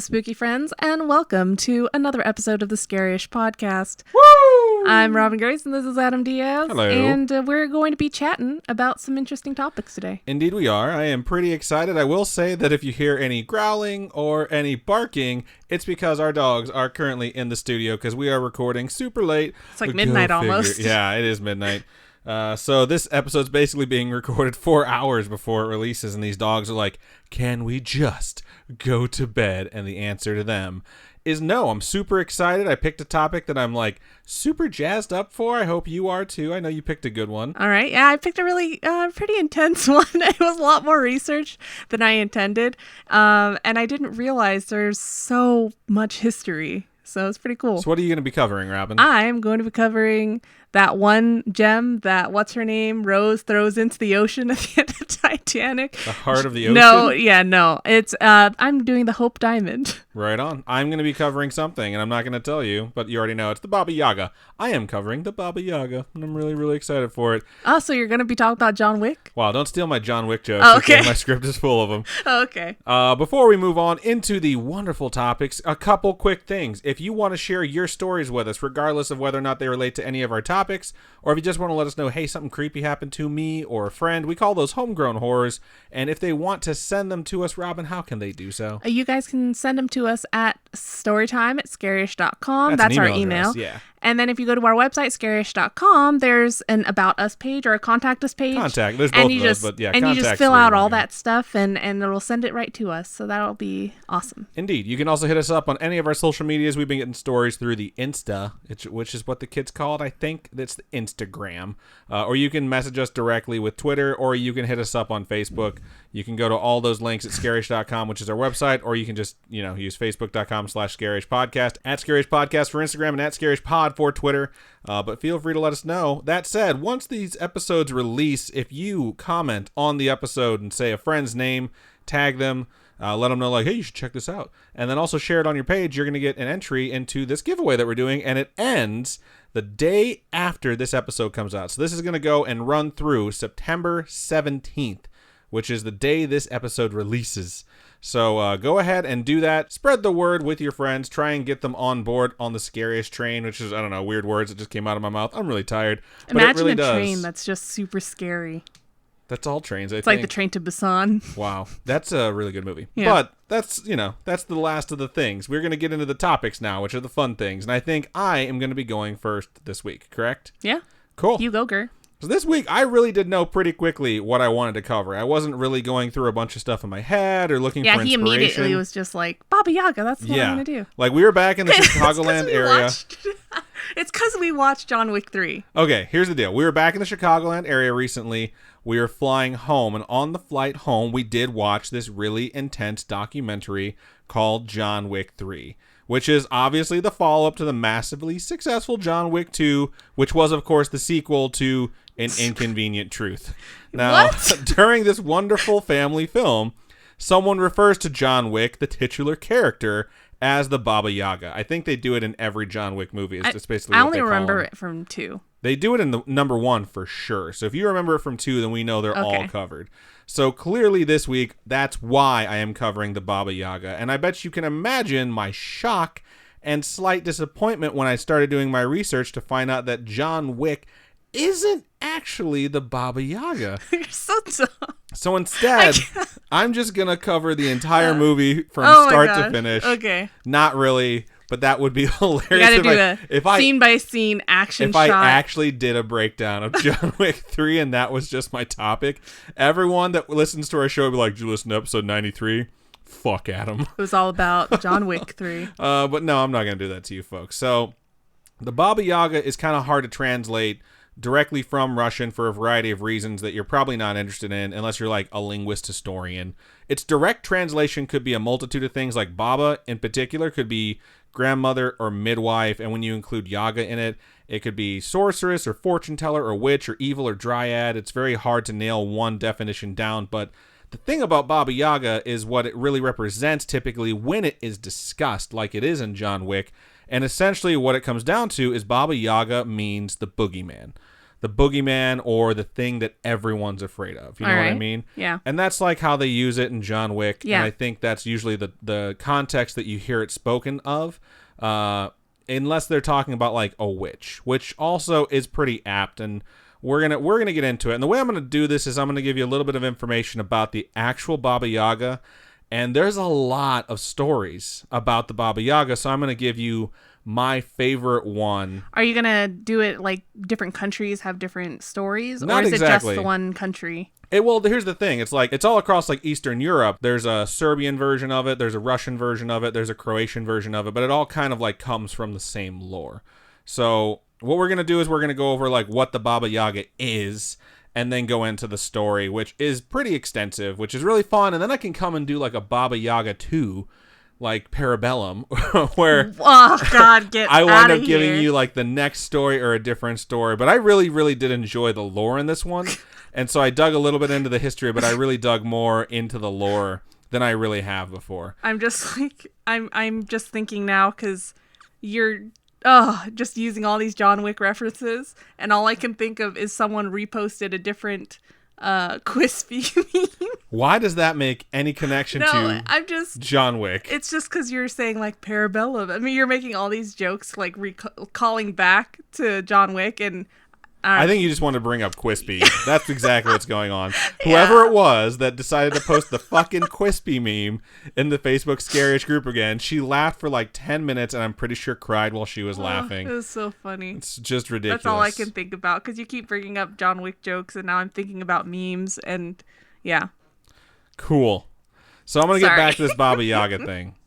spooky friends, and welcome to another episode of the Scary-ish Podcast. Woo! I'm Robin Grace, and this is Adam Diaz. Hello. And we're going to be chatting about some interesting topics today. Indeed we are. I am pretty excited. I will say that if you hear any growling or any barking, it's because our dogs are currently in the studio because we are recording super late. It's like midnight almost. Yeah, it is midnight. So this episode's basically being recorded 4 hours before it releases, and these dogs are like, can we just go to bed? And the answer to them is no. I'm super excited. I picked a topic that I'm like super jazzed up for. I hope you are too. I know you picked a good one. All right. Yeah, I picked a really pretty intense one. It was a lot more research than I intended. And I didn't realize there's so much history. So it's pretty cool. So what are you going to be covering, Robin? I'm going to be covering that one gem that what's-her-name Rose throws into the ocean at the end of Titanic. The heart of the ocean? No. It's I'm doing the Hope Diamond. Right on. I'm going to be covering something, and I'm not going to tell you, but you already know. It's the Baba Yaga. I am covering the Baba Yaga, and I'm really, really excited for it. Oh, so you're going to be talking about John Wick? Wow, don't steal my John Wick jokes. Oh, okay. My script is full of them. Oh, okay. Before we move on into the wonderful topics, a couple quick things. If you want to share your stories with us, regardless of whether or not they relate to any of our topics, or if you just want to let us know, hey, something creepy happened to me or a friend, we call those homegrown horrors. And if they want to send them to us, Robin, how can they do so? You guys can send them to us at storytime@scarish.com. That's our email. Yeah. And then if you go to our website, scarish.com, there's an About Us page or a Contact Us page. There's both of those, but yeah, and you just fill out all that stuff, and it'll send it right to us. So that'll be awesome. Indeed. You can also hit us up on any of our social medias. We've been getting stories through the Insta, which is what the kids call it. I think that's the Instagram. Or you can message us directly with Twitter, or you can hit us up on Facebook. You can go to all those links at scarish.com, which is our website, or you can just, use facebook.com/scarishpodcast, at scarishpodcast for Instagram, and at scarishpod for Twitter. But feel free to let us know. That said, once these episodes release, if you comment on the episode and say a friend's name, tag them, let them know, like, hey, you should check this out. And then also share it on your page. You're going to get an entry into this giveaway that we're doing, and it ends the day after this episode comes out. So this is going to go and run through September 17th, which is the day this episode releases. So go ahead and do that. Spread the word with your friends. Try and get them on board on the Scariest train, which is, I don't know, weird words that just came out of my mouth. I'm really tired. But Imagine it really a train that's just super scary. That's all trains, I think. It's like the train to Busan. Wow. That's a really good movie. Yeah. But that's the last of the things. We're going to get into the topics now, which are the fun things. And I think I am going to be going first this week, correct? Yeah. Cool. You go, Gur. So this week, I really did know pretty quickly what I wanted to cover. I wasn't really going through a bunch of stuff in my head or looking for inspiration. Yeah, he immediately was just like, Baba Yaga, that's what I'm going to do. Like, we were back in the Chicagoland area. It's because we watched John Wick 3. Okay, here's the deal. We were back in the Chicagoland area recently. We were flying home, and on the flight home, we did watch this really intense documentary called John Wick 3. Which is obviously the follow-up to the massively successful John Wick 2, which was, of course, the sequel to An Inconvenient Truth. Now, during this wonderful family film, someone refers to John Wick, the titular character, as the Baba Yaga. I think they do it in every John Wick movie. It's just basically I what they only call remember him. it from 2. They do it in the number 1 for sure. So if you remember it from 2, then we know they're all covered. So clearly this week, that's why I am covering the Baba Yaga. And I bet you can imagine my shock and slight disappointment when I started doing my research to find out that John Wick isn't actually the Baba Yaga. You're so dumb. So instead, I'm just going to cover the entire movie from start to finish. Okay. Not really. But that would be hilarious. You gotta do the scene-by-scene action shot. If I actually did a breakdown of John Wick 3 and that was just my topic, everyone that listens to our show would be like, did you listen to episode 93? Fuck Adam. It was all about John Wick 3. But no, I'm not going to do that to you folks. So the Baba Yaga is kind of hard to translate directly from Russian for a variety of reasons that you're probably not interested in unless you're like a linguist historian. Its direct translation could be a multitude of things, like Baba in particular could be grandmother or midwife, and when you include Yaga in it, it could be sorceress or fortune teller or witch or evil or dryad. It's very hard to nail one definition down, but the thing about Baba Yaga is what it really represents typically when it is discussed, like it is in John Wick, and essentially what it comes down to is Baba Yaga means the boogeyman. the boogeyman or the thing that everyone's afraid of. You know what I mean? Yeah. And that's like how they use it in John Wick. Yeah. And I think that's usually the context that you hear it spoken of, unless they're talking about like a witch, which also is pretty apt. And we're gonna get into it. And the way I'm gonna do this is I'm gonna give you a little bit of information about the actual Baba Yaga. And there's a lot of stories about the Baba Yaga, so I'm gonna give you my favorite one. Are you gonna do it like different countries have different stories, Not or is exactly. it just the one country? Well, here's the thing. It's like it's all across like Eastern Europe. There's a Serbian version of it. There's a Russian version of it. There's a Croatian version of it. But it all kind of like comes from the same lore. So what we're gonna do is we're gonna go over like what the Baba Yaga is, and then go into the story, which is pretty extensive, which is really fun. And then I can come and do like a Baba Yaga 2, like Parabellum, where Oh God, get I wind out up of giving here. you like the next story or a different story. But I really, really did enjoy the lore in this one. And so I dug a little bit into the history, but I really dug more into the lore than I really have before. I'm just like I'm just thinking now because you're just using all these John Wick references, and all I can think of is someone reposted a different Quispy meme. Why does that make any connection to I'm just John Wick? It's just because you're saying like Parabellum. I mean, you're making all these jokes like calling back to John Wick, and I think you just want to bring up Quispy. That's exactly what's going on. Whoever it was that decided to post the fucking Quispy meme in the Facebook Scariest group again, she laughed for like 10 minutes and I'm pretty sure cried while she was laughing. It was so funny. It's just ridiculous. That's all I can think about because you keep bringing up John Wick jokes, and now I'm thinking about memes, and yeah. Cool. So I'm going to get back to this Baba Yaga thing.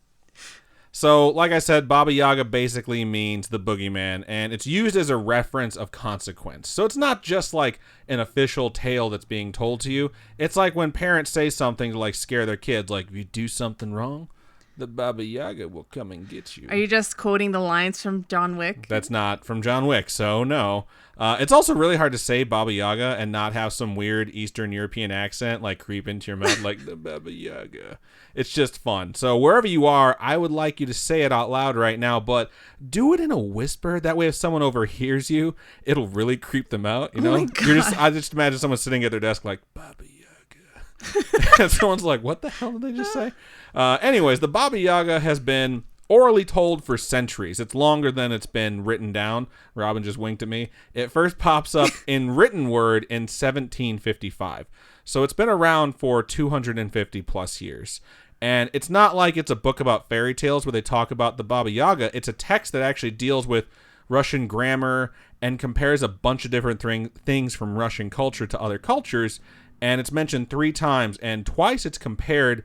So, like I said, Baba Yaga basically means the boogeyman, and it's used as a reference of consequence. So it's not just like an official tale that's being told to you. It's like when parents say something to like scare their kids, like, if you do something wrong, the Baba Yaga will come and get you. Are you just quoting the lines from John Wick? That's not from John Wick, so no. It's also really hard to say Baba Yaga and not have some weird Eastern European accent like creep into your mouth like the Baba Yaga. It's just fun. So wherever you are, I would like you to say it out loud right now, but do it in a whisper. That way if someone overhears you, it'll really creep them out, you know? Oh my God. I just imagine someone sitting at their desk like, Baba Yaga. And someone's like, what the hell did they just say? Anyways, the Baba Yaga has been orally told for centuries. It's longer than it's been written down. Robin just winked at me. It first pops up in written word in 1755. So it's been around for 250 plus years. And it's not like it's a book about fairy tales where they talk about the Baba Yaga. It's a text that actually deals with Russian grammar and compares a bunch of different things from Russian culture to other cultures. And it's mentioned 3 times, and twice it's compared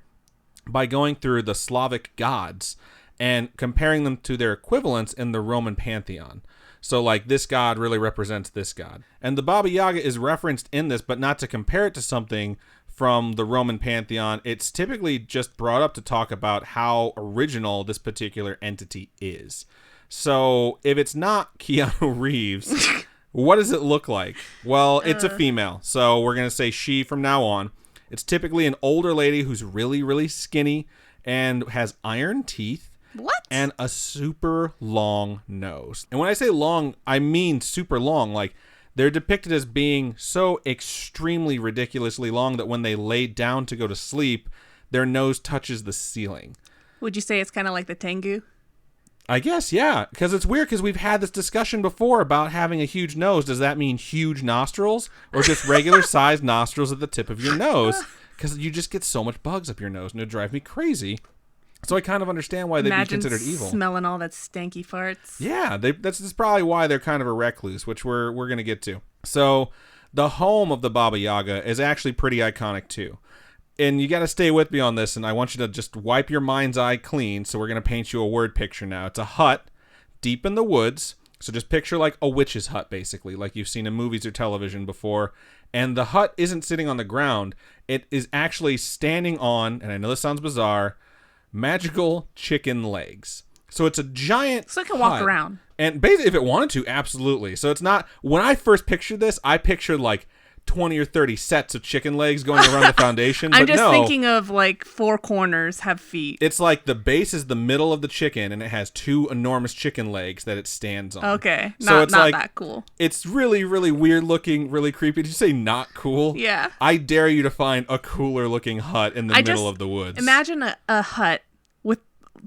by going through the Slavic gods and comparing them to their equivalents in the Roman pantheon. So, like, this god really represents this god. And the Baba Yaga is referenced in this, but not to compare it to something from the Roman pantheon. It's typically just brought up to talk about how original this particular entity is. So, if it's not Keanu Reeves, what does it look like? Well, it's a female, so we're going to say she from now on. It's typically an older lady who's really, really skinny and has iron teeth. What? And a super long nose. And when I say long, I mean super long. Like, they're depicted as being so extremely ridiculously long that when they lay down to go to sleep, their nose touches the ceiling. Would you say it's kind of like the Tengu? I guess, yeah. Because it's weird because we've had this discussion before about having a huge nose. Does that mean huge nostrils or just regular sized nostrils at the tip of your nose? Because you just get so much bugs up your nose and it would drive me crazy. So I kind of understand why they'd be considered evil. Smelling all that stanky farts. Yeah, that's probably why they're kind of a recluse, which we're going to get to. So the home of the Baba Yaga is actually pretty iconic too. And you got to stay with me on this, and I want you to just wipe your mind's eye clean. So we're going to paint you a word picture now. It's a hut deep in the woods. So just picture like a witch's hut, basically, like you've seen in movies or television before. And the hut isn't sitting on the ground. It is actually standing on, and I know this sounds bizarre, magical chicken legs. So it's a giant So it can hut. walk around. And basically, if it wanted to, absolutely. So it's not, when I first pictured this, I pictured like 20 or 30 sets of chicken legs going around the foundation. I'm but just no, thinking of like 4 corners have feet. it's like the base is the middle of the chicken, and it has 2 enormous chicken legs that it stands on. Okay, So not it's like, that cool. It's really, really weird looking, really creepy. Did you say not cool? Yeah. I dare you to find a cooler looking hut in the middle of the woods. Imagine a hut with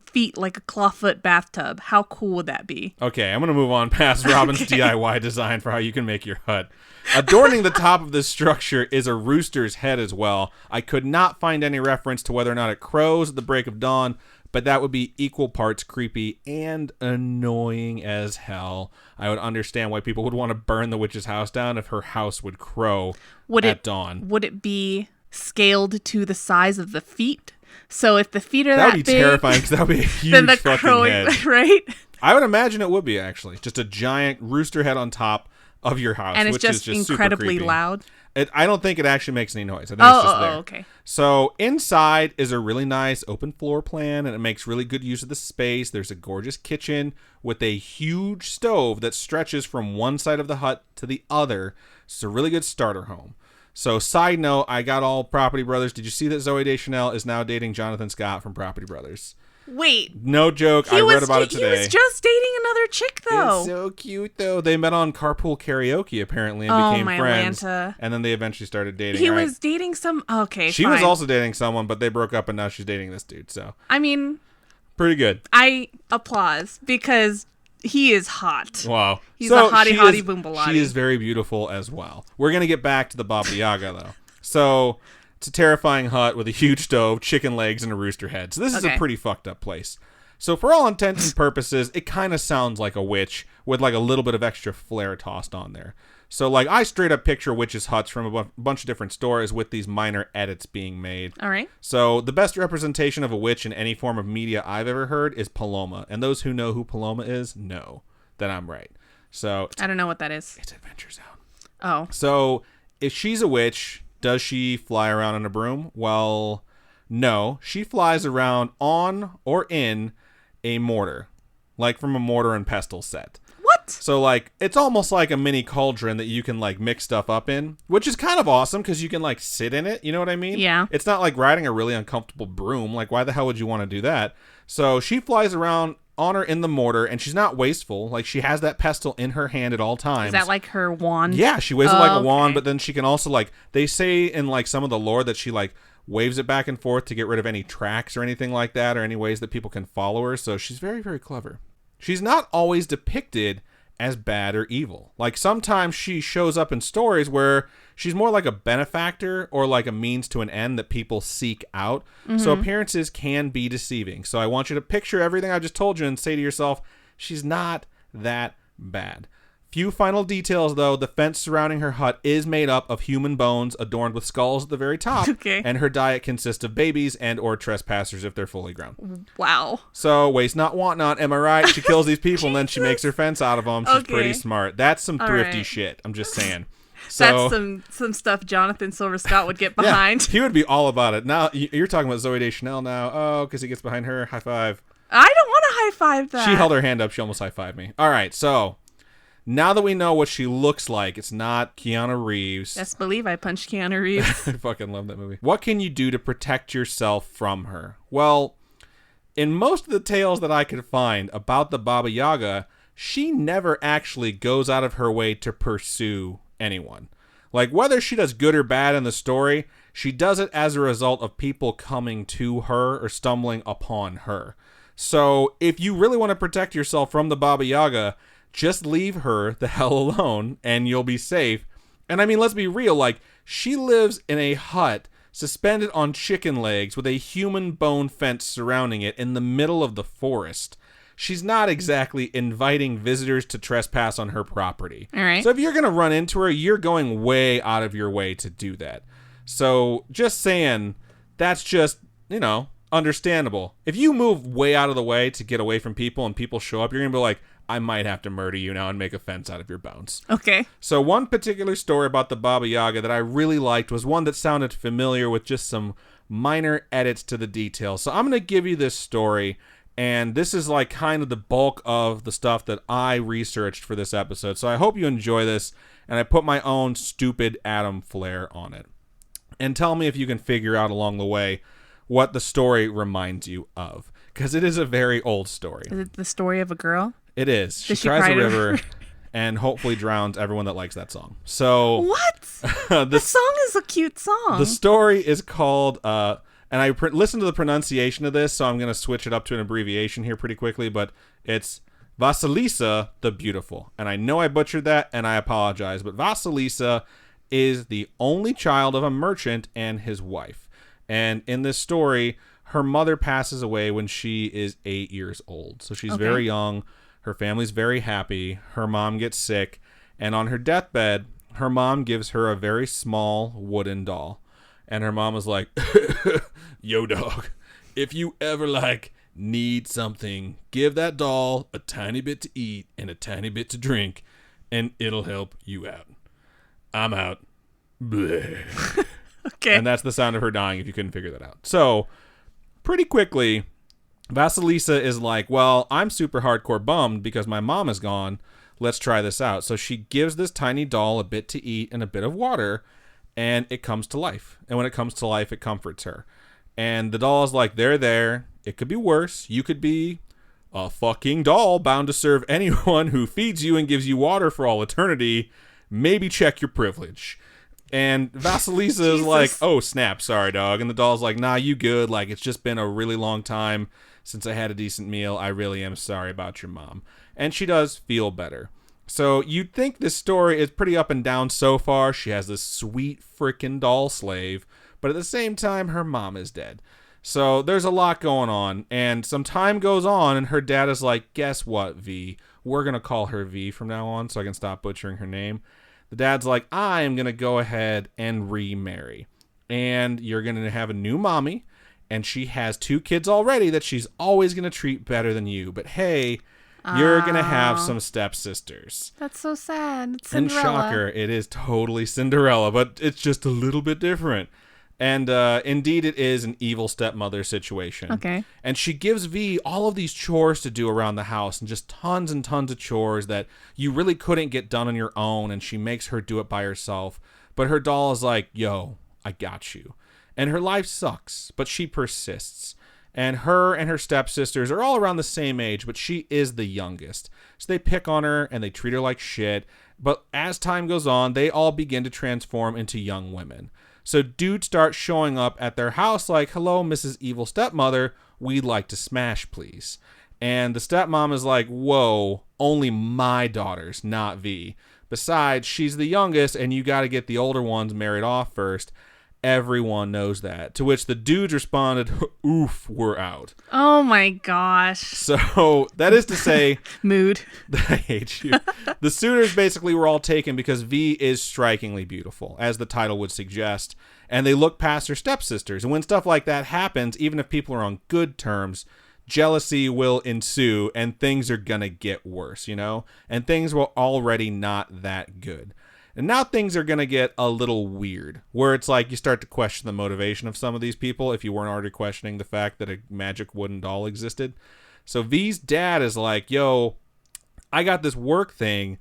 feet like a clawfoot bathtub. How cool would that be? Okay, I'm going to move on past Robin's DIY design for how you can make your hut. Adorning the top of this structure is a rooster's head as well. I could not find any reference to whether or not it crows at the break of dawn, but that would be equal parts creepy and annoying as hell. I would understand why people would want to burn the witch's house down if her house would crow at dawn. Would it be scaled to the size of the feet? So if the feet are that that would be big, terrifying because that would be a huge then the fucking crowing, head. right? I would imagine it would be, actually. Just a giant rooster head on top of your house, And it's which just is just incredibly super creepy. loud. I don't think it actually makes any noise. I think it's just there. Okay. So inside is a really nice open floor plan, and it makes really good use of the space. There's a gorgeous kitchen with a huge stove that stretches from one side of the hut to the other. It's a really good starter home. So side note, I got all Property Brothers. Did you see that Zooey Deschanel is now dating Jonathan Scott from Property Brothers? Wait. No joke. I read about it today. He was just dating another chick, though. It's so cute, though. They met on Carpool Karaoke, apparently, and became friends. Lanta. And then they eventually started dating. He was dating some... Okay, She fine. was also dating someone, but they broke up, and now she's dating this dude, so... I mean... Pretty good. I applause, because he is hot. Wow. He's a hottie boombalati. She is very beautiful as well. We're going to get back to the Baba Yaga, though. So... It's a terrifying hut with a huge stove, chicken legs, and a rooster head. So this is a pretty fucked up place. So for all intents and purposes, it kind of sounds like a witch with like a little bit of extra flair tossed on there. So like I straight up picture witches' huts from a bunch of different stories with these minor edits being made. All right. So the best representation of a witch in any form of media I've ever heard is Paloma. And those who know who Paloma is know that I'm right. So I don't know what that is. It's Adventure Zone. Oh. So if she's a witch... Does she fly around on a broom? Well, no. She flies around on or in a mortar. Like from a mortar and pestle set. What? So, like, it's almost like a mini cauldron that you can, like, mix stuff up in. Which is kind of awesome because you can, like, sit in it. You know what I mean? Yeah. It's not like riding a really uncomfortable broom. Like, why the hell would you want to do that? So, she flies around on her in the mortar, and she's not wasteful. Like, she has that pestle in her hand at all times. Is that like her wand? Yeah, she waves it like a wand, but then she can also, like, they say in, like, some of the lore that she, like, waves it back and forth to get rid of any tracks or anything like that, or any ways that people can follow her. So she's very, very clever. She's not always depicted as bad or evil. Like, sometimes she shows up in stories where she's more like a benefactor or like a means to an end that people seek out. Mm-hmm. So appearances can be deceiving. So I want you to picture everything I just told you and say to yourself, she's not that bad. Few final details, though. The fence surrounding her hut is made up of human bones adorned with skulls at the very top. Okay. And her diet consists of babies and or trespassers if they're fully grown. Wow. So, waste not, want not. Am I right? She kills these people and then she makes her fence out of them. She's pretty smart. That's some thrifty shit. I'm just saying. So, that's some stuff Jonathan Silver Scott would get behind. Yeah, he would be all about it. Now, you're talking about Zooey Deschanel now. Oh, because he gets behind her. High five. I don't want to high five that. She held her hand up. She almost high fived me. All right, so... Now that we know what she looks like, it's not Keanu Reeves. Best believe I punched Keanu Reeves. I fucking love that movie. What can you do to protect yourself from her? Well, in most of the tales that I could find about the Baba Yaga, she never actually goes out of her way to pursue anyone. Like, whether she does good or bad in the story, she does it as a result of people coming to her or stumbling upon her. So, if you really want to protect yourself from the Baba Yaga... just leave her the hell alone and you'll be safe. And I mean, let's be real. Like, she lives in a hut suspended on chicken legs with a human bone fence surrounding it in the middle of the forest. She's not exactly inviting visitors to trespass on her property. All right. So if you're going to run into her, you're going way out of your way to do that. So just saying, that's just, you know, understandable. If you move way out of the way to get away from people and people show up, you're going to be like, I might have to murder you now and make a fence out of your bones. Okay. So one particular story about the Baba Yaga that I really liked was one that sounded familiar with just some minor edits to the details. So I'm going to give you this story, And this is like kind of the bulk of the stuff that I researched for this episode. So I hope you enjoy this, and I put my own stupid Adam flair on it. And tell me if you can figure out along the way what the story reminds you of. Because it is a very old story. Is it the story of a girl? It is. She Does she cries cry a to river and hopefully drowns everyone that likes that song. So What? The song is a cute song. the story is called, and I listened to the pronunciation of this, so I'm going to switch it up to an abbreviation here pretty quickly, but it's Vasilisa the Beautiful. And I know I butchered that, and I apologize, but Vasilisa is the only child of a merchant and his wife. And in this story, her mother passes away when she is 8 years old. So she's very young. Her family's very happy. Her mom gets sick. And on her deathbed, her mom gives her a very small wooden doll. And her mom was like, yo, dog, if you ever, need something, give that doll a tiny bit to eat and a tiny bit to drink, and it'll help you out. I'm out. Bleh. Okay. And that's the sound of her dying, if you couldn't figure that out. So, pretty quickly, Vasilisa is like, well, I'm super hardcore bummed because my mom is gone. Let's try this out. So she gives this tiny doll a bit to eat and a bit of water, and it comes to life. And when it comes to life, it comforts her. And the doll is like, they're there. It could be worse. You could be a fucking doll bound to serve anyone who feeds you and gives you water for all eternity. Maybe check your privilege. And Vasilisa is like, oh, snap, sorry, dog. And the doll's like, nah, you good. Like, it's just been a really long time since I had a decent meal. I really am sorry about your mom. And she does feel better. So you'd think this story is pretty up and down so far. She has this sweet freaking doll slave. But at the same time, her mom is dead. So there's a lot going on. And some time goes on, and her dad is like, guess what, V? We're going to call her V from now on so I can stop butchering her name. The dad's like, I am going to go ahead and remarry. And you're going to have a new mommy. And she has 2 kids already that she's always going to treat better than you. But hey, you're going to have some stepsisters. That's so sad. It's Cinderella. And shocker, it is totally Cinderella, but it's just a little bit different. And indeed, it is an evil stepmother situation. Okay. And she gives V all of these chores to do around the house, and just tons and tons of chores that you really couldn't get done on your own, and she makes her do it by herself. But her doll is like, yo, I got you. And her life sucks, but she persists. And her stepsisters are all around the same age, but she is the youngest. So they pick on her, and they treat her like shit. But as time goes on, they all begin to transform into young women. So dudes start showing up at their house like, hello, Mrs. Evil Stepmother, we'd like to smash, please. And the stepmom is like, whoa, only my daughters, not V. Besides, she's the youngest, and you got to get the older ones married off first. Everyone knows that. To which the dudes responded, oof, we're out. Oh my gosh. So that is to say... Mood. I hate you. The suitors basically were all taken because V is strikingly beautiful, as the title would suggest. And they look past her stepsisters. And when stuff like that happens, even if people are on good terms, jealousy will ensue and things are gonna get worse, you know? And things were already not that good. And now things are going to get a little weird, where it's like you start to question the motivation of some of these people if you weren't already questioning the fact that a magic wooden doll existed. So V's dad is like, yo, I got this work thing,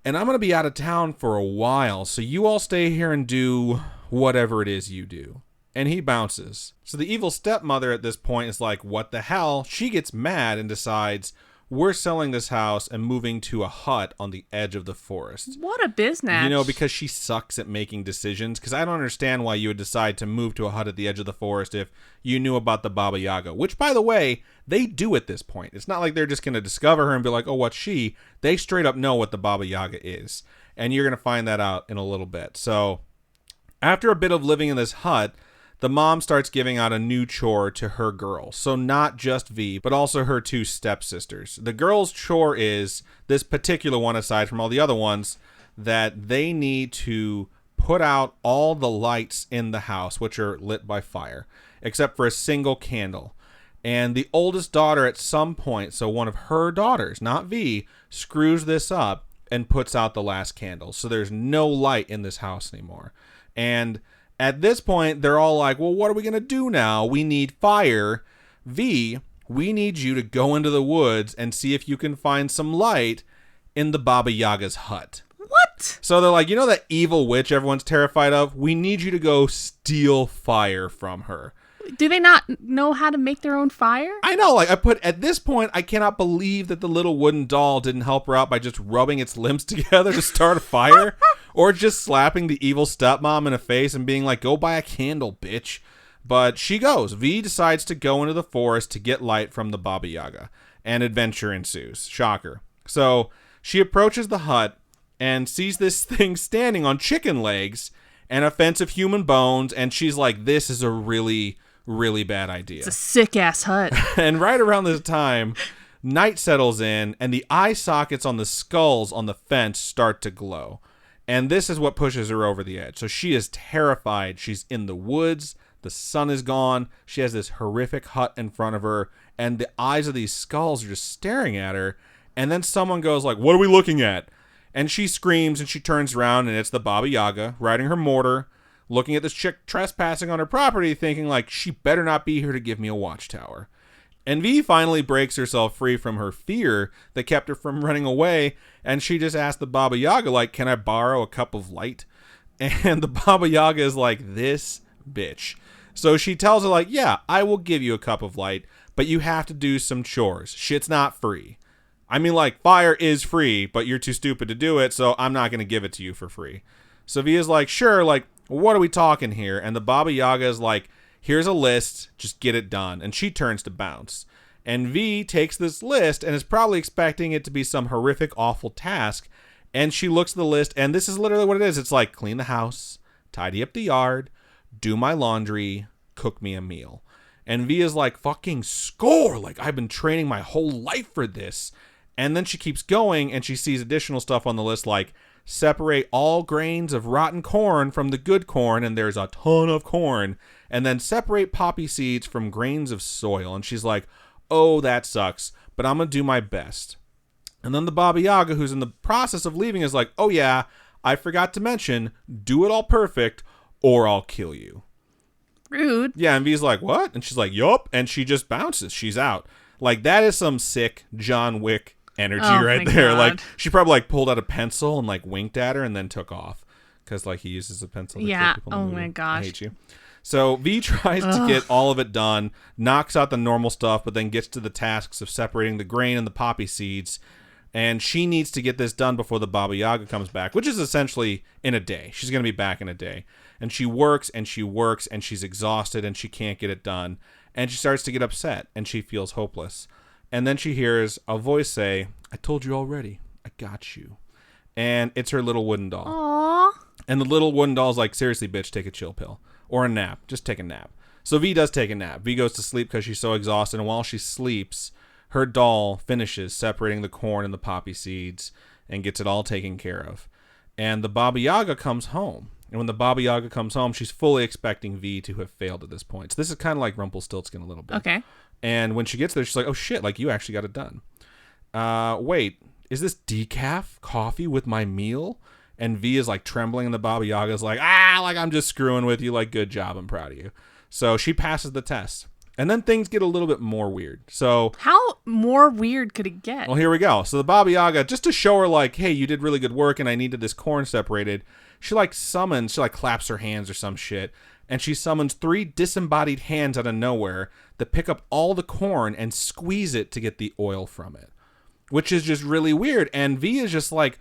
and I'm going to be out of town for a while, so you all stay here and do whatever it is you do. And he bounces. So the evil stepmother at this point is like, what the hell? She gets mad and decides, we're selling this house and moving to a hut on the edge of the forest. What a business. You know, because she sucks at making decisions. Because I don't understand why you would decide to move to a hut at the edge of the forest if you knew about the Baba Yaga. Which, by the way, they do at this point. It's not like they're just going to discover her and be like, oh, what's she? They straight up know what the Baba Yaga is. And you're going to find that out in a little bit. So, after a bit of living in this hut, the mom starts giving out a new chore to her girls. So not just V, but also her 2 stepsisters. The girl's chore is, this particular one aside from all the other ones, that they need to put out all the lights in the house, which are lit by fire, except for a single candle. And the oldest daughter at some point, so one of her daughters, not V, screws this up and puts out the last candle. So there's no light in this house anymore. And at this point, they're all like, well, what are we going to do now? We need fire. V, we need you to go into the woods and see if you can find some light in the Baba Yaga's hut. What? So they're like, you know that evil witch everyone's terrified of? We need you to go steal fire from her. Do they not know how to make their own fire? I know, like at this point, I cannot believe that the little wooden doll didn't help her out by just rubbing its limbs together to start a fire. Or just slapping the evil stepmom in the face and being like, go buy a candle, bitch. But she goes. V decides to go into the forest to get light from the Baba Yaga. And adventure ensues. Shocker. So she approaches the hut and sees this thing standing on chicken legs and a fence of human bones. And she's like, this is a really, really bad idea. It's a sick-ass hut. And right around this time, night settles in and the eye sockets on the skulls on the fence start to glow. And this is what pushes her over the edge. So she is terrified. She's in the woods. The sun is gone. She has this horrific hut in front of her. And the eyes of these skulls are just staring at her. And then someone goes like, what are we looking at? And she screams and she turns around and it's the Baba Yaga riding her mortar, looking at this chick trespassing on her property, thinking like, she better not be here to give me a watchtower. And V finally breaks herself free from her fear that kept her from running away. And she just asked the Baba Yaga, like, can I borrow a cup of light? And the Baba Yaga is like, this bitch. So she tells her, like, yeah, I will give you a cup of light, but you have to do some chores. Shit's not free. I mean, like, fire is free, but you're too stupid to do it, so I'm not going to give it to you for free. So V is like, sure, like, what are we talking here? And the Baba Yaga is like, here's a list, just get it done. And she turns to bounce. And V takes this list and is probably expecting it to be some horrific, awful task. And she looks at the list, and this is literally what it is. It's like, clean the house, tidy up the yard, do my laundry, cook me a meal. And V is like, fucking score! Like, I've been training my whole life for this. And then she keeps going, and she sees additional stuff on the list, like, separate all grains of rotten corn from the good corn, and there's a ton of corn. And then separate poppy seeds from grains of soil. And she's like, oh, that sucks, but I'm going to do my best. And then the Baba Yaga, who's in the process of leaving, is like, oh yeah, I forgot to mention, do it all perfect, or I'll kill you. Rude. Yeah, and V's like, what? And she's like, yup. And she just bounces. She's out. Like, that is some sick John Wick energy right there. God. Like, she probably, like, pulled out a pencil and, like, winked at her and then took off. Because, like, he uses a pencil to kill people. Oh, my gosh. I hate you. So V tries to get all of it done, knocks out the normal stuff, but then gets to the tasks of separating the grain and the poppy seeds. And she needs to get this done before the Baba Yaga comes back, which is essentially in a day. She's going to be back in a day. And she works and she works and she's exhausted and she can't get it done. And she starts to get upset and she feels hopeless. And then she hears a voice say, I told you already. I got you. And it's her little wooden doll. Aww. And the little wooden doll's like, seriously, bitch, take a chill pill. Or a nap. Just take a nap. So V does take a nap. V goes to sleep because she's so exhausted. And while she sleeps, her doll finishes separating the corn and the poppy seeds and gets it all taken care of. And the Baba Yaga comes home. And when the Baba Yaga comes home, she's fully expecting V to have failed at this point. So this is kind of like Rumpelstiltskin a little bit. Okay. And when she gets there, she's like, oh shit, like you actually got it done. Wait, is this decaf coffee with my meal? And V is like trembling, and the Baba Yaga is like, like I'm just screwing with you. Like, good job. I'm proud of you. So she passes the test. And then things get a little bit more weird. So how more weird could it get? Well, here we go. So the Baba Yaga, just to show her like, hey, you did really good work and I needed this corn separated, she like claps her hands or some shit. And she summons 3 disembodied hands out of nowhere that pick up all the corn and squeeze it to get the oil from it. Which is just really weird. And V is just like,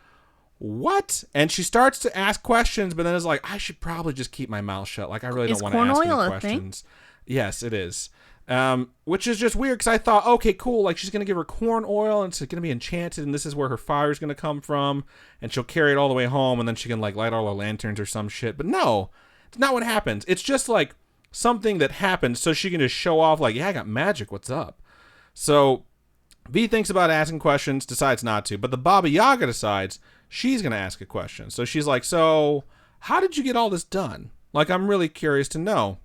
what? And she starts to ask questions, but then is like, I should probably just keep my mouth shut. Like, I really don't want to ask any questions. Yes, it is. Which is just weird because I thought, okay, cool. Like, she's going to give her corn oil and it's going to be enchanted. And this is where her fire is going to come from. And she'll carry it all the way home. And then she can like light all her lanterns or some shit. But no, it's not what happens. It's just like something that happens so she can just show off like, yeah, I got magic. What's up? So V thinks about asking questions, decides not to. But the Baba Yaga decides she's going to ask a question. So she's like, so how did you get all this done? Like, I'm really curious to know.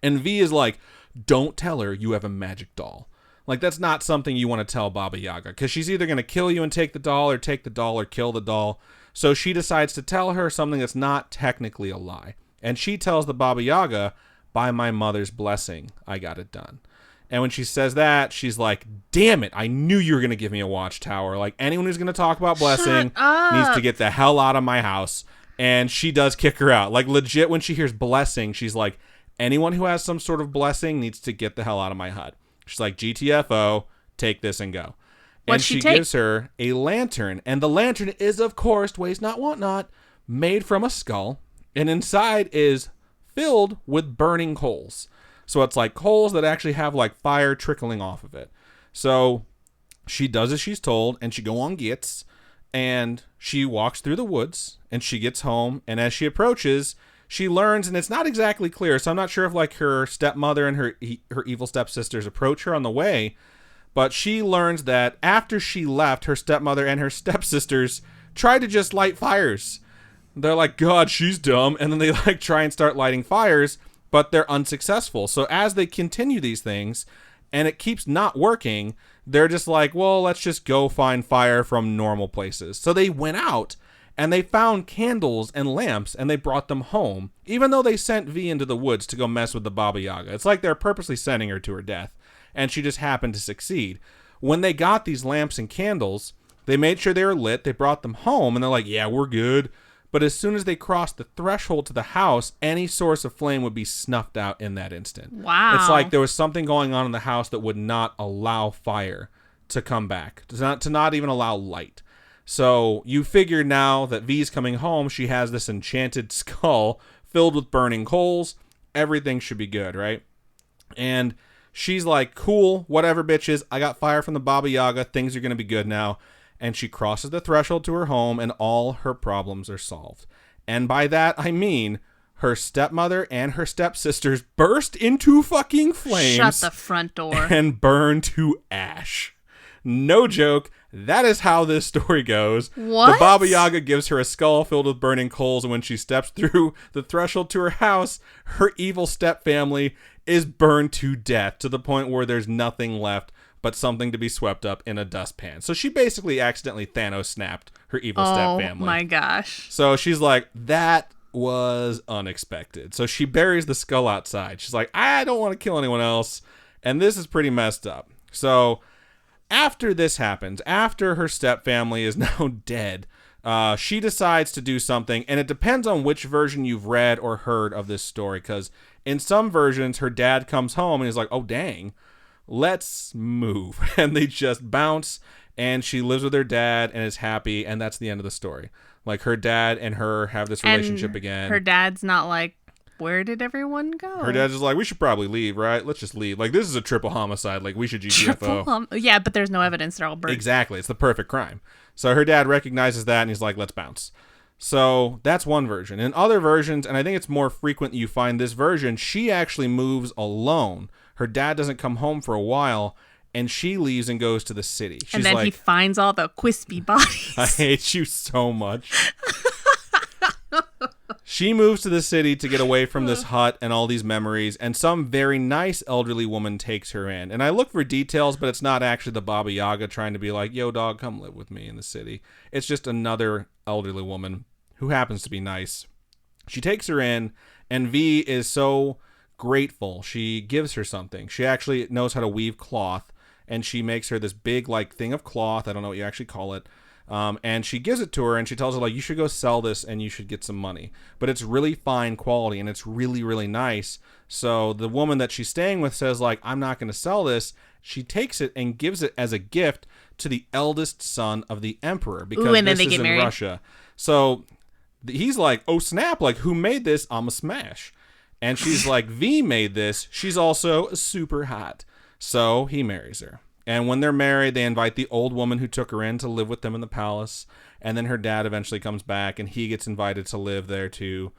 And V is like, don't tell her you have a magic doll. Like, that's not something you want to tell Baba Yaga, because she's either going to kill you and take the doll, or take the doll or kill the doll. So she decides to tell her something that's not technically a lie. And she tells the Baba Yaga, by my mother's blessing, I got it done. And when she says that, she's like, damn it, I knew you were going to give me a watchtower. Like, anyone who's going to talk about blessing needs to get the hell out of my house. And she does kick her out. Like, legit, when she hears blessing, she's like, anyone who has some sort of blessing needs to get the hell out of my hut. She's like, GTFO, take this and go. And she gives her a lantern. And the lantern is, of course, waste not, want not, made from a skull. And inside is filled with burning coals. So it's like coals that actually have like fire trickling off of it. So she does as she's told, and she go on gets, and she walks through the woods, and she gets home, and as she approaches, she learns, and it's not exactly clear, so I'm not sure if like her stepmother and her evil stepsisters approach her on the way, but she learns that after she left, her stepmother and her stepsisters tried to just light fires. They're like, God, she's dumb, and then they like try and start lighting fires, but they're unsuccessful. So as they continue these things, and it keeps not working, they're just like, well, let's just go find fire from normal places. So they went out, and they found candles and lamps, and they brought them home, even though they sent V into the woods to go mess with the Baba Yaga. It's like they're purposely sending her to her death, and she just happened to succeed. When they got these lamps and candles, they made sure they were lit, they brought them home, and they're like, yeah, we're good. But as soon as they crossed the threshold to the house, any source of flame would be snuffed out in that instant. Wow. It's like there was something going on in the house that would not allow fire to come back, to not even allow light. So you figure now that V's coming home, she has this enchanted skull filled with burning coals. Everything should be good, right? And she's like, cool, whatever, bitches. I got fire from the Baba Yaga. Things are going to be good now. And she crosses the threshold to her home, and all her problems are solved. And by that, I mean her stepmother and her stepsisters burst into fucking flames. Shut the front door. And burn to ash. No joke. That is how this story goes. What? The Baba Yaga gives her a skull filled with burning coals, and when she steps through the threshold to her house, her evil stepfamily is burned to death to the point where there's nothing left but something to be swept up in a dustpan. So she basically accidentally Thanos snapped her evil stepfamily. Oh my gosh. So she's like, that was unexpected. So she buries the skull outside. She's like, I don't want to kill anyone else. And this is pretty messed up. So after this happens, after her stepfamily is now dead, she decides to do something. And it depends on which version you've read or heard of this story. Because in some versions, her dad comes home and he's like, oh, dang. Let's move. And they just bounce, and she lives with her dad and is happy, and that's the end of the story. Like, her dad and her have this relationship again. Her dad's not like, where did everyone go? Her dad's just like, we should probably leave, right? Let's just leave. Like, this is a triple homicide. Like, we should GTFO. Yeah, but there's no evidence. They're all burnt. Exactly. It's the perfect crime. So her dad recognizes that, and he's like, let's bounce. So that's one version. In other versions, and I think it's more frequent that you find this version, she actually moves alone. Her dad doesn't come home for a while, and she leaves and goes to the city. She's and then like, he finds all the crispy bodies. I hate you so much. She moves to the city to get away from this hut and all these memories, and some very nice elderly woman takes her in. And I look for details, but it's not actually the Baba Yaga trying to be like, yo, dog, come live with me in the city. It's just another elderly woman who happens to be nice. She takes her in, and V is so grateful. She gives her something. She actually knows how to weave cloth, and she makes her this big like thing of cloth. I don't know what you actually call it. And she gives it to her, and she tells her like, you should go sell this and you should get some money. But it's really fine quality, and it's really, really nice. So the woman that she's staying with says like, I'm not going to sell this. She takes it and gives it as a gift to the eldest son of the emperor, because this is in Russia. So he's like, oh snap, like who made this? I'm a smash. And she's like, V made this. She's also super hot. So he marries her. And when they're married, they invite the old woman who took her in to live with them in the palace. And then her dad eventually comes back, and he gets invited to live there too.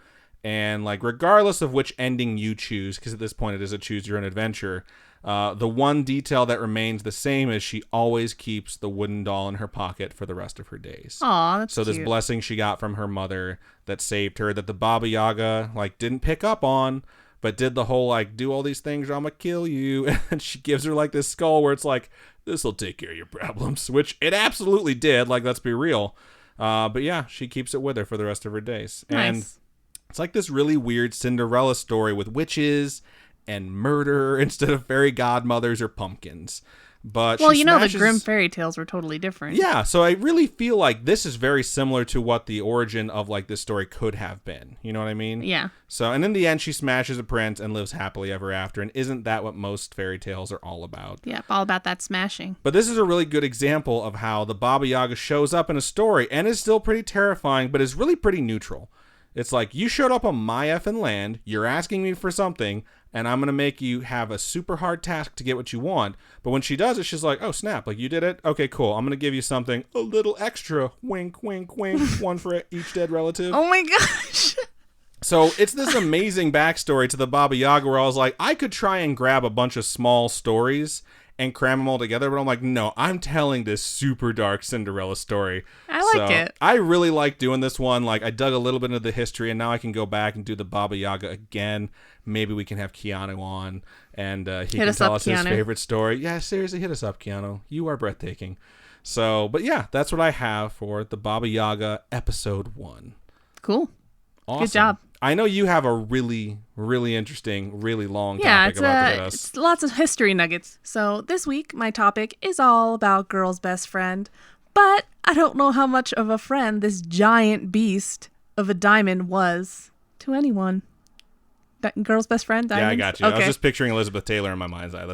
And like, regardless of which ending you choose, because at this point it is a choose your own adventure, the one detail that remains the same is she always keeps the wooden doll in her pocket for the rest of her days. Aw, that's so this cute. blessing she got from her mother that saved her, that the Baba Yaga like didn't pick up on, but did the whole like, do all these things or I'm gonna kill you. And she gives her like this skull where it's like, this will take care of your problems, which it absolutely did. Like, let's be real. But yeah, she keeps it with her for the rest of her days. Nice. And it's like this really weird Cinderella story with witches and murder instead of fairy godmothers or pumpkins. But well, she the smashes... Grimm fairy tales were totally different. Yeah, so I really feel like this is very similar to what the origin of like this story could have been. You know what I mean? Yeah. So, and in the end, she smashes a prince and lives happily ever after. And isn't that what most fairy tales are all about? Yeah, all about that smashing. But this is a really good example of how the Baba Yaga shows up in a story and is still pretty terrifying, but is really pretty neutral. It's like, you showed up on my effing land, you're asking me for something, and I'm going to make you have a super hard task to get what you want. But when she does it, she's like, oh, snap, like, you did it? Okay, cool. I'm going to give you something a little extra. Wink, wink, wink. One for each dead relative. Oh, my gosh. So it's this amazing backstory to the Baba Yaga where I was like, I could try and grab a bunch of small stories and cram them all together, but I'm like, no, I'm telling this super dark Cinderella story. I like it. I really like doing this one. Like, I dug a little bit into the history, and now I can go back and do the Baba Yaga again. Maybe we can have Keanu on, and he can tell us his favorite story. Yeah, seriously, hit us up, Keanu. You are breathtaking. So, but yeah, that's what I have for the Baba Yaga episode 1. Cool. Awesome. Good job. I know you have a really, really interesting, really long topic about to hit us. It's lots of history nuggets. So this week, my topic is all about girl's best friend. But I don't know how much of a friend this giant beast of a diamond was to anyone. That girl's best friend, diamonds? Yeah, I got you. Okay. I was just picturing Elizabeth Taylor in my mind's eye.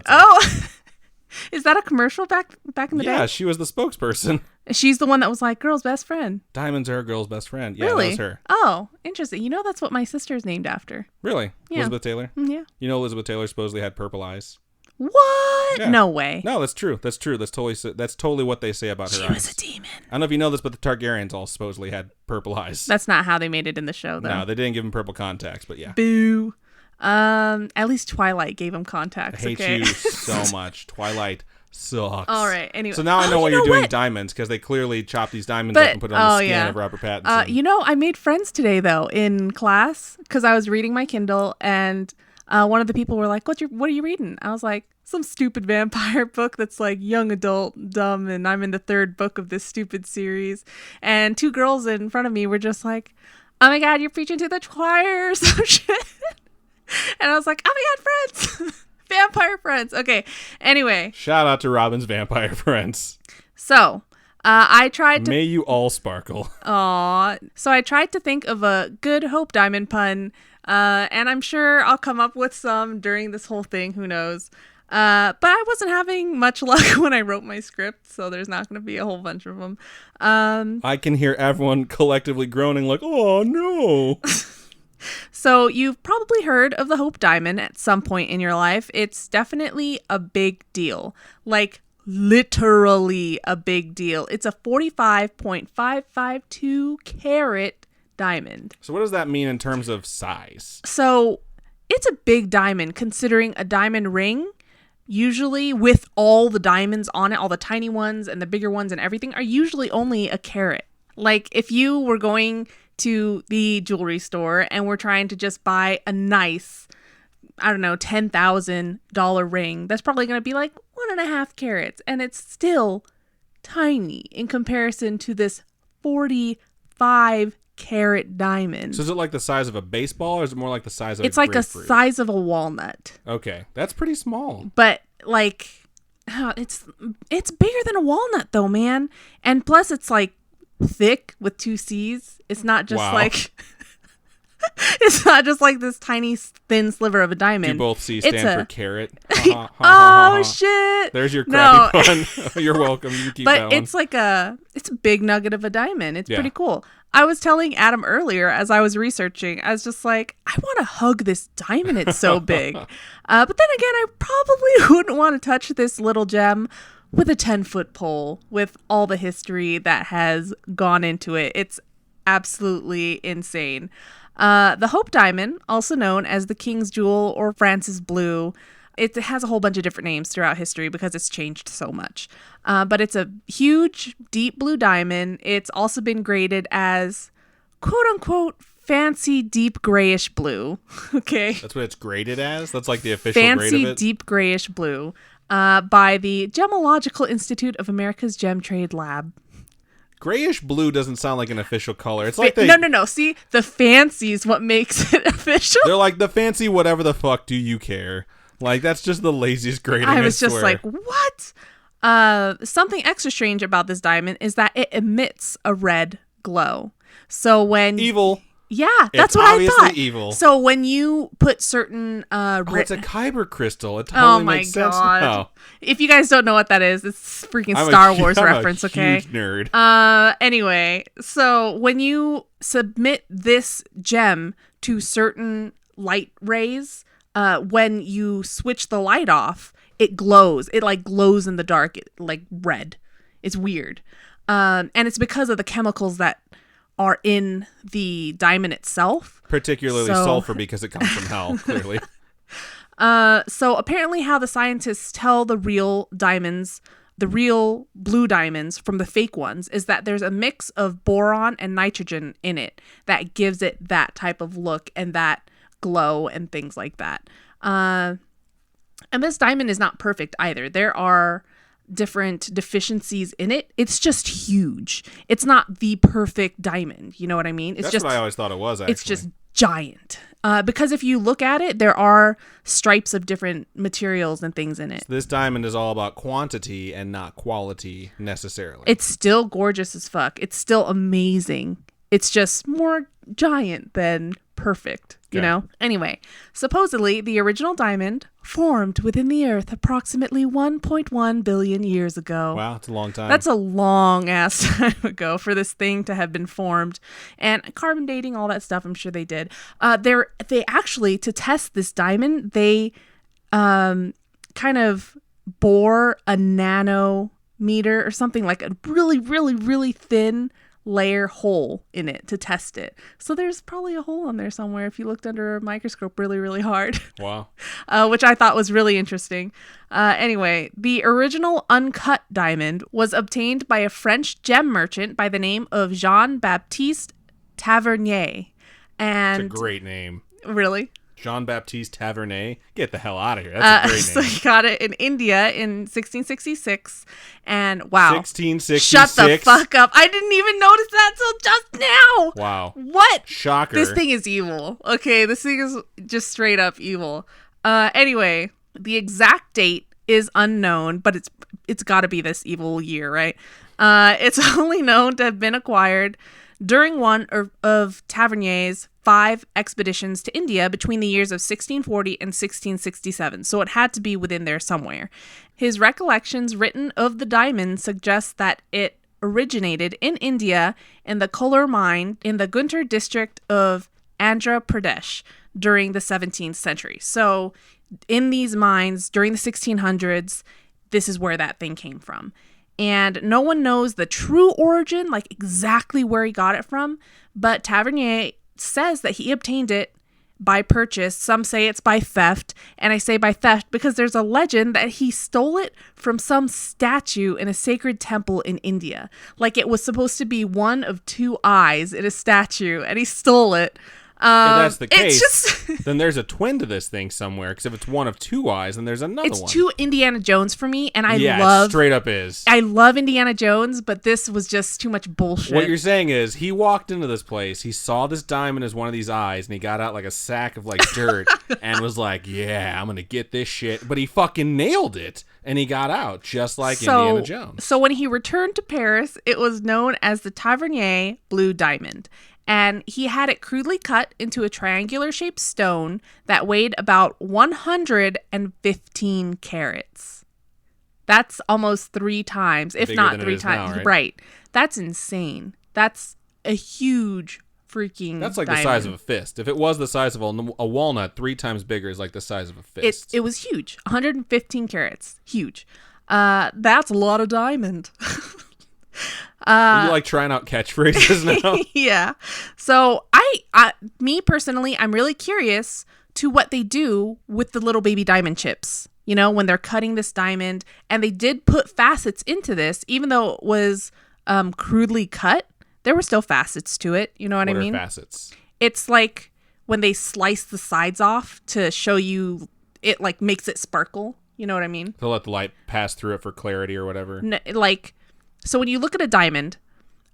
Is that a commercial back in the day? Yeah, she was the spokesperson. She's the one that was like, girl's best friend. Diamond's her girl's best friend. Yeah, really? That was her. Oh, interesting. That's what my sister's named after. Really? Yeah. Elizabeth Taylor? Yeah. Elizabeth Taylor supposedly had purple eyes. What? Yeah. No way. No, that's true. That's true. That's totally what they say about her eyes. She was a demon. I don't know if you know this, but the Targaryens all supposedly had purple eyes. That's not how they made it in the show, though. No, they didn't give them purple contacts, but yeah. Boo. At least Twilight gave him contacts. I hate you so much. Twilight sucks. All right. Anyway. So now I know why you're doing diamonds, because they clearly chop these diamonds up and put it on the skin of Robert Pattinson. I made friends today though in class because I was reading my Kindle, and one of the people were like, "What are you reading?" I was like, "Some stupid vampire book that's like young adult dumb, and I'm in the 3rd book of this stupid series." And 2 girls in front of me were just like, "Oh my god, you're preaching to the choir or some shit." And I was like, "Oh my god, friends." Vampire friends. Okay. Anyway. Shout out to Robin's vampire friends. So, I tried to... May you all sparkle. Aw. So I tried to think of a good Hope Diamond pun, and I'm sure I'll come up with some during this whole thing. Who knows? But I wasn't having much luck when I wrote my script, so there's not going to be a whole bunch of them. I can hear everyone collectively groaning like, oh, no. So you've probably heard of the Hope Diamond at some point in your life. It's definitely a big deal. Like, literally a big deal. It's a 45.552 carat diamond. So what does that mean in terms of size? So it's a big diamond, considering a diamond ring, usually with all the diamonds on it, all the tiny ones and the bigger ones and everything, are usually only a carat. Like, if you were going to the jewelry store and we're trying to just buy a nice, I don't know, $10,000 ring, that's probably going to be like 1.5 carats. And it's still tiny in comparison to this 45 carat diamond. So is it like the size of a baseball, or is it more like the size of a grapefruit? It's like a size of a walnut. Okay. That's pretty small. But like, it's bigger than a walnut though, man. And plus it's like thick with 2 C's. It's not just like it's not just like this tiny thin sliver of a diamond. Do both C's stand for carrot? Oh shit! There's your crappy pun. You're welcome. You keep but that one. It's like it's a big nugget of a diamond. It's pretty cool. I was telling Adam earlier as I was researching, I was just like, I want to hug this diamond. It's so big. But then again, I probably wouldn't want to touch this little gem with a 10-foot pole with all the history that has gone into it. It's absolutely insane. The Hope Diamond, also known as the King's Jewel or France's Blue, it has a whole bunch of different names throughout history because it's changed so much. But it's a huge, deep blue diamond. It's also been graded as, quote-unquote, fancy deep grayish blue. Okay? That's what it's graded as? That's like the official grade of it? Fancy deep grayish blue by the Gemological Institute of America's Gem Trade Lab. Grayish blue doesn't sound like an official color. It's like No. See, the fancy is what makes it official. They're like, the fancy whatever the fuck do you care? Like, that's just the laziest grading, I was just swear. like, what? Something extra strange about this diamond is that it emits a red glow. So when... Evil. Yeah, that's what I thought. Obviously evil. So when you put certain... it's a kyber crystal. It totally makes sense now. If you guys don't know what that is, it's freaking Star Wars reference, okay? Huge nerd. Anyway, so when you submit this gem to certain light rays, when you switch the light off, it glows. It like glows in the dark, like red. It's weird. And it's because of the chemicals that are in the diamond itself. Particularly sulfur, because it comes from hell, clearly. So apparently how the scientists tell the real diamonds, the real blue diamonds from the fake ones, is that there's a mix of boron and nitrogen in it that gives it that type of look and that glow and things like that. And this diamond is not perfect either. There are different deficiencies in it. It's just huge. It's not the perfect diamond. You know what I mean? That's what I always thought it was, actually. It's just giant. Because if you look at it, there are stripes of different materials and things in it. So this diamond is all about quantity and not quality necessarily. It's still gorgeous as fuck. It's still amazing. It's just more giant than perfect, you know? Anyway, supposedly the original diamond formed within the earth approximately 1.1 billion years ago. Wow, it's a long time. That's a long ass time ago for this thing to have been formed. And carbon dating, all that stuff, I'm sure they did. They actually, to test this diamond, they kind of bore a nanometer or something, like a really, really, really thin layer hole in it to test it. So there's probably a hole in there somewhere if you looked under a microscope really, really hard. Wow. Which I thought was really interesting. Anyway, the original uncut diamond was obtained by a French gem merchant by the name of Jean-Baptiste Tavernier. And it's a great name. Really? Jean-Baptiste Tavernier? Get the hell out of here. That's a great name. So he got it in India in 1666. And wow. 1666? Shut the fuck up. I didn't even notice that till just now. Wow. What? Shocker. This thing is evil. Okay, this thing is just straight up evil. Anyway, the exact date is unknown, but it's got to be this evil year, right? It's only known to have been acquired during one of Tavernier's 5 expeditions to India between the years of 1640 and 1667, so it had to be within there somewhere. His recollections written of the diamond suggest that it originated in India in the Kolar mine in the Guntur district of Andhra Pradesh during the 17th century. So in these mines during the 1600s, this is where that thing came from. And no one knows the true origin, like exactly where he got it from, but Tavernier says that he obtained it by purchase. Some say it's by theft, and I say by theft because there's a legend that he stole it from some statue in a sacred temple in India. Like it was supposed to be one of 2 eyes in a statue, and he stole it. If that's the case, then there's a twin to this thing somewhere, because if it's one of 2 eyes, then there's another one. It's too Indiana Jones for me, and it straight up is. I love Indiana Jones, but this was just too much bullshit. What you're saying is, he walked into this place, he saw this diamond as one of these eyes, and he got out like a sack of like dirt, and was like, yeah, I'm gonna get this shit. But he fucking nailed it, and he got out, just like Indiana Jones. So when he returned to Paris, it was known as the Tavernier Blue Diamond. And he had it crudely cut into a triangular-shaped stone that weighed about 115 carats. That's almost 3 times, if bigger not than 3 it is times. now, Right. That's insane. That's a huge freaking That's like diamond. the size of a fist. If it was the size of a walnut, 3 times bigger is like the size of a fist. It was huge. 115 carats. Huge. That's a lot of diamond. Are you like trying out catchphrases now? Yeah. So me personally, I'm really curious to what they do with the little baby diamond chips. You know, when they're cutting this diamond, and they did put facets into this, even though it was crudely cut, there were still facets to it. You know what I mean? What are facets? It's like when they slice the sides off to show you, it like makes it sparkle. You know what I mean? To let the light pass through it for clarity or whatever. So when you look at a diamond,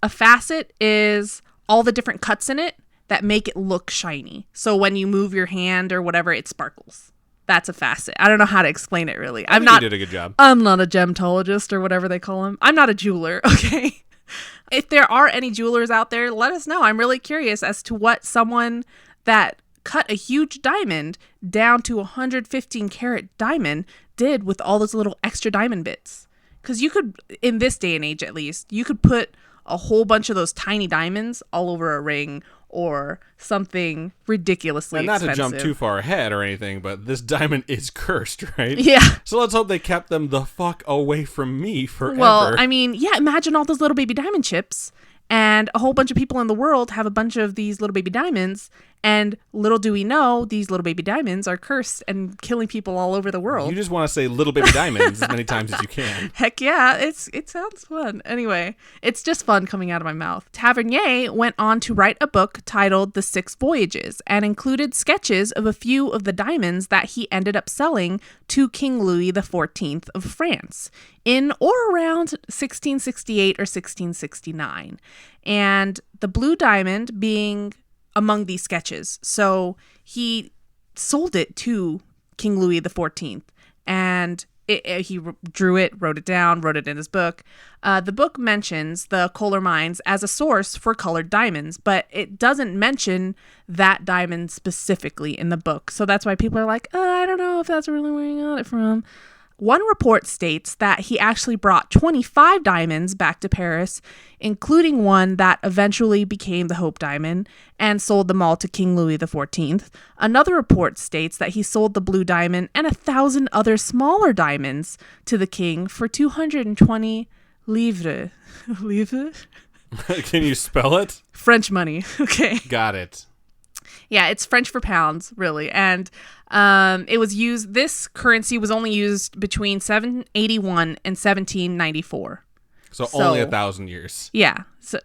A facet is all the different cuts in it that make it look shiny. So when you move your hand or whatever, it sparkles. That's a facet. I don't know how to explain it really. I think you did a good job. I'm not a gemtologist or whatever they call them. I'm not a jeweler, okay? If there are any jewelers out there, let us know. I'm really curious as to what someone that cut a huge diamond down to 115 karat diamond did with all those little extra diamond bits. Because you could, in this day and age at least, you could put a whole bunch of those tiny diamonds all over a ring or something ridiculously expensive. Not to jump too far ahead or anything, but this diamond is cursed, right? Yeah. So let's hope they kept them the fuck away from me forever. Well, I mean, yeah, imagine all those little baby diamond chips, and a whole bunch of people in the world have a bunch of these little baby diamonds, and little do we know, these little baby diamonds are cursed and killing people all over the world. You just want to say little baby diamonds as many times as you can. Heck yeah, it sounds fun. Anyway, it's just fun coming out of my mouth. Tavernier went on to write a book titled The Six Voyages and included sketches of a few of the diamonds that he ended up selling to King Louis XIV of France in or around 1668 or 1669. And the blue diamond being among these sketches. So he sold it to King Louis XIV, and he drew it, wrote it down, wrote it in his book. The book mentions the coal mines as a source for colored diamonds, but it doesn't mention that diamond specifically in the book. So that's why people are like, I don't know if that's really where he got it from. One report states that he actually brought 25 diamonds back to Paris, including one that eventually became the Hope Diamond, and sold them all to King Louis XIV. Another report states that he sold the blue diamond and 1,000 other smaller diamonds to the king for 220 livres. Livres? Can you spell it? French money. Okay. Got it. Yeah, it's French for pounds, really. And it was used, this currency was only used between 781 and 1794. So only 1,000 years. Yeah. So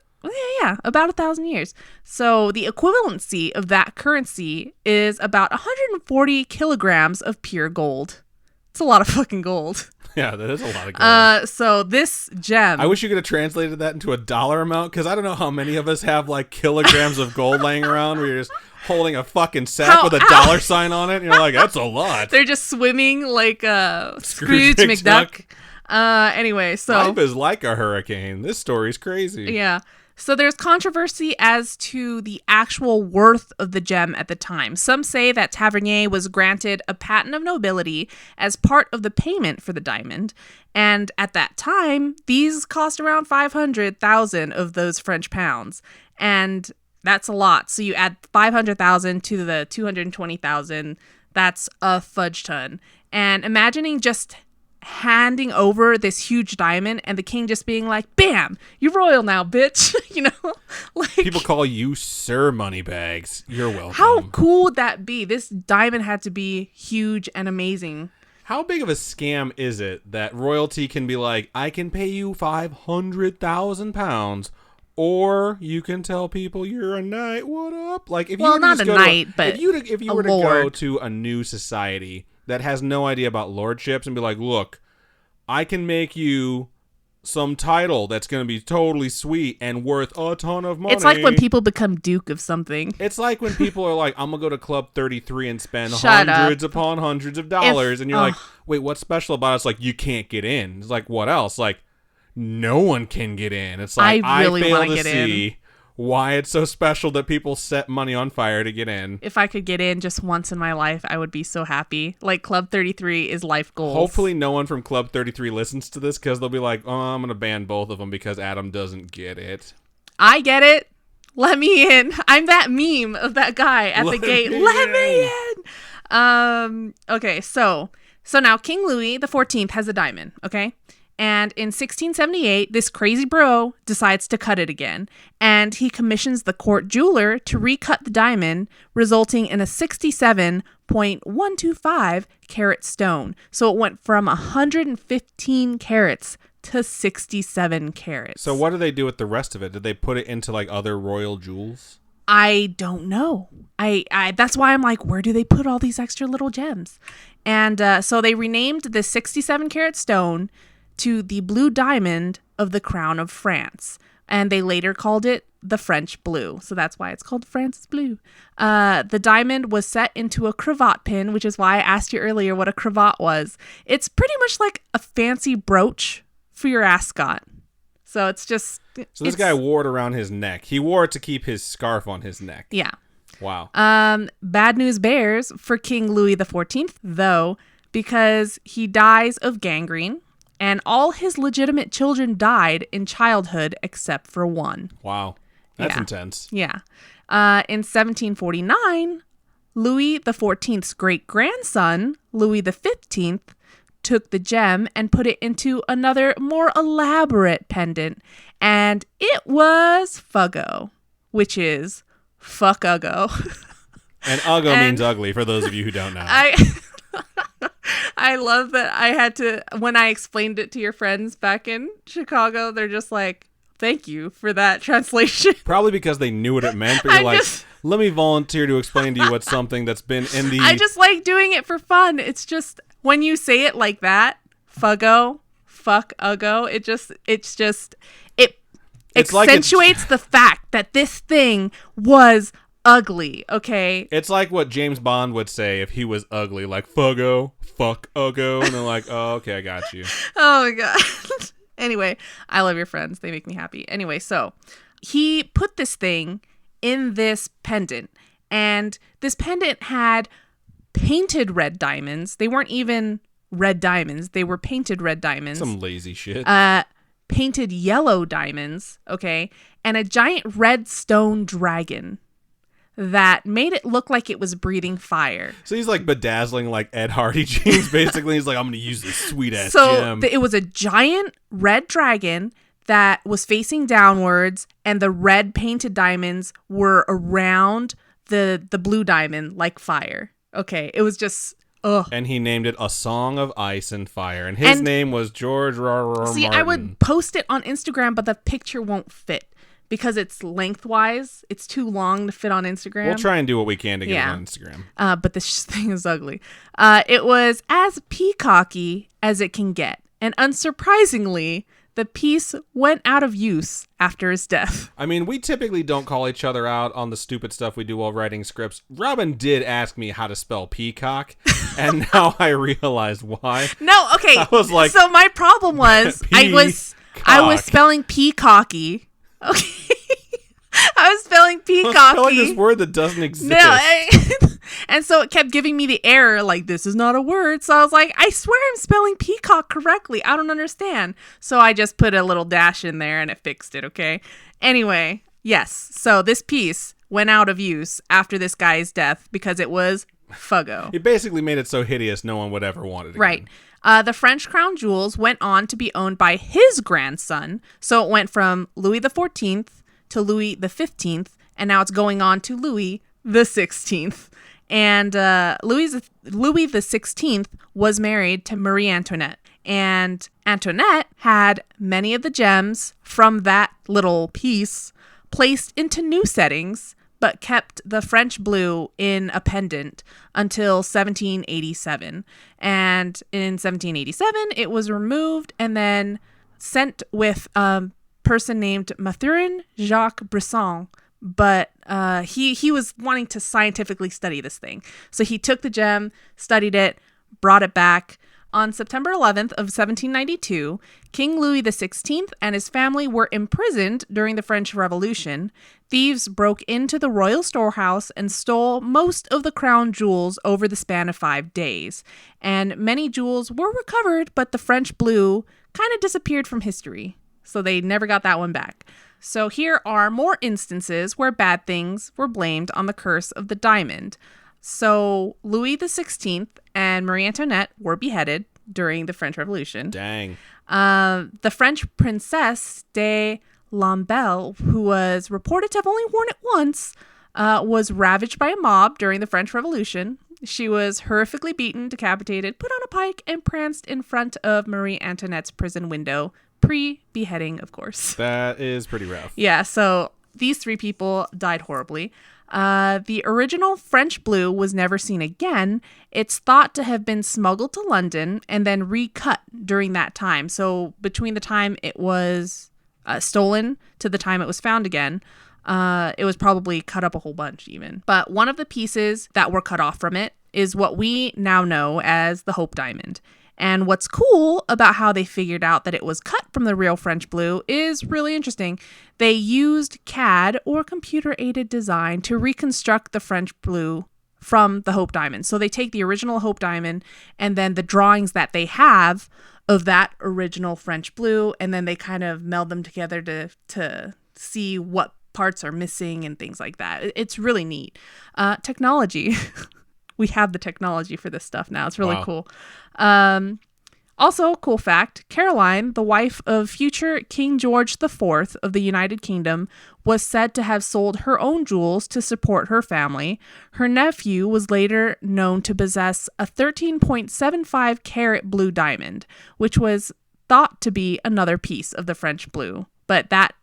yeah, about 1,000 years. So the equivalency of that currency is about 140 kilograms of pure gold. It's a lot of fucking gold. Yeah, that is a lot of gold. So this gem. I wish you could have translated that into a dollar amount, because I don't know how many of us have like kilograms of gold laying around where you're just holding a fucking sack with a dollar sign on it, and you're like, that's a lot. They're just swimming like Scrooge McDuck. Anyway, so life is like a hurricane. This story's crazy. Yeah. So there's controversy as to the actual worth of the gem at the time. Some say that Tavernier was granted a patent of nobility as part of the payment for the diamond. And at that time, these cost around 500,000 of those French pounds. And that's a lot. So you add 500,000 to the 220,000. That's a fudge ton. And imagining just handing over this huge diamond and the king just being like, bam, you're royal now, bitch. You know, like, people call you Sir Moneybags. You're welcome. How cool would that be? This diamond had to be huge and amazing. How big of a scam is it that royalty can be like, I can pay you 500,000 pounds, or you can tell people you're a knight. What up? Like, if you were not to a knight, but if you were to go to a new society that has no idea about lordships and be like, look, I can make you some title that's going to be totally sweet and worth a ton of money. It's like when people become duke of something. It's like when people are like, I'm going to go to Club 33 and spend hundreds upon hundreds of dollars. And you're like, wait, what's special about it? It's like, you can't get in. It's like, what else? Like, no one can get in. It's like, I really want to get in. Why it's so special that people set money on fire to get in. If I could get in just once in my life, I would be so happy. Like, Club 33 is life goals. Hopefully no one from Club 33 listens to this, because they'll be like, oh, I'm going to ban both of them because Adam doesn't get it. I get it. Let me in. I'm that meme of that guy at the gate. Let me in. Okay, so now King Louis XIV has a diamond, okay? And in 1678, this crazy bro decides to cut it again, and he commissions the court jeweler to recut the diamond, resulting in a 67.125 carat stone. So it went from 115 carats to 67 carats. So what do they do with the rest of it? Did they put it into like other royal jewels? I don't know. I that's why I'm like, where do they put all these extra little gems? And so they renamed the 67 carat stone to the blue diamond of the crown of France. and they later called it the French blue. So that's why it's called France's blue. The diamond was set into a cravat pin, which is why I asked you earlier what a cravat was. It's pretty much like a fancy brooch for your ascot. So it's just... So this guy wore it around his neck. He wore it to keep his scarf on his neck. Yeah. Wow. Bad news bears for King Louis XIV, though, because he dies of gangrene, and all his legitimate children died in childhood except for one. Wow. That's intense. Yeah. In 1749, Louis XIV's great-grandson, Louis XV, took the gem and put it into another, more elaborate pendant, and it was Fuggo, which is fuck Uggo. And Uggo means ugly, for those of you who don't know. I love that I had to, when I explained it to your friends back in Chicago, they're just like, thank you for that translation. Probably because they knew what it meant, but you're let me volunteer to explain to you what's something that's been in the... I just like doing it for fun. It's just, when you say it like that, Fuggo, fuck Uggo, it accentuates the fact that this thing was ugly, okay? It's like what James Bond would say if he was ugly, like Fuggo, fuck Uggo, and they're like, oh, okay, I got you. Oh my god. Anyway, I love your friends. They make me happy. Anyway, so he put this thing in this pendant, and this pendant had painted red diamonds. They weren't even red diamonds. They were painted red diamonds. Some lazy shit. Painted yellow diamonds, okay, and a giant red stone dragon that made it look like it was breathing fire. So he's like bedazzling like Ed Hardy jeans, basically. He's like, I'm going to use this sweet-ass gem. So it was a giant red dragon that was facing downwards, and the red painted diamonds were around the blue diamond like fire. Okay, it was just... Ugh. And he named it A Song of Ice and Fire. And his name was George Martin. See, I would post it on Instagram, but the picture won't fit because it's lengthwise. It's too long to fit on Instagram. We'll try and do what we can to get it on Instagram. But this thing is ugly. It was as peacocky as it can get. And unsurprisingly, the piece went out of use after his death. I mean, we typically don't call each other out on the stupid stuff we do while writing scripts. Robin did ask me how to spell peacock, and now I realized why. No, okay. I was like, so my problem was I was spelling peacocky. Okay. I was spelling peacocky. I'm spelling this word that doesn't exist. No, and so it kept giving me the error, like, this is not a word. So I was like, I swear I'm spelling peacock correctly. I don't understand. So I just put a little dash in there and it fixed it, okay? Anyway, yes. So this piece went out of use after this guy's death because it was Fuggo. He basically made it so hideous no one would ever want it again. Right. The French crown jewels went on to be owned by his grandson. So it went from Louis XIV to Louis XV, and now it's going on to Louis XVI. And Louis XVI was married to Marie Antoinette. And Antoinette had many of the gems from that little piece placed into new settings, but kept the French blue in a pendant until 1787. And in 1787, it was removed and then sent with a person named Mathurin Jacques Brisson. But he was wanting to scientifically study this thing. So he took the gem, studied it, brought it back. On September 11th of 1792, King Louis XVI and his family were imprisoned during the French Revolution. Thieves broke into the royal storehouse and stole most of the crown jewels over the span of 5 days. And many jewels were recovered, but the French blue kind of disappeared from history. So they never got that one back. So here are more instances where bad things were blamed on the curse of the diamond. So Louis XVI and Marie Antoinette were beheaded during the French Revolution. Dang. The French princess de Lamballe, who was reported to have only worn it once, was ravaged by a mob during the French Revolution. She was horrifically beaten, decapitated, put on a pike, and pranced in front of Marie Antoinette's prison window, pre-beheading, of course. That is pretty rough. Yeah, so these 3 people died horribly. The original French blue was never seen again. It's thought to have been smuggled to London and then recut during that time. So between the time it was stolen to the time it was found again. It was probably cut up a whole bunch even. But one of the pieces that were cut off from it is what we now know as the Hope Diamond. And what's cool about how they figured out that it was cut from the real French blue is really interesting. They used CAD, or computer-aided design, to reconstruct the French blue from the Hope Diamond. So they take the original Hope Diamond and then the drawings that they have of that original French blue, and then they kind of meld them together to see what parts are missing and things like that. It's really neat. Technology. We have the technology for this stuff now. It's really cool. Also, cool fact, Caroline, the wife of future King George IV of the United Kingdom, was said to have sold her own jewels to support her family. Her nephew was later known to possess a 13.75 carat blue diamond, which was thought to be another piece of the French blue. But that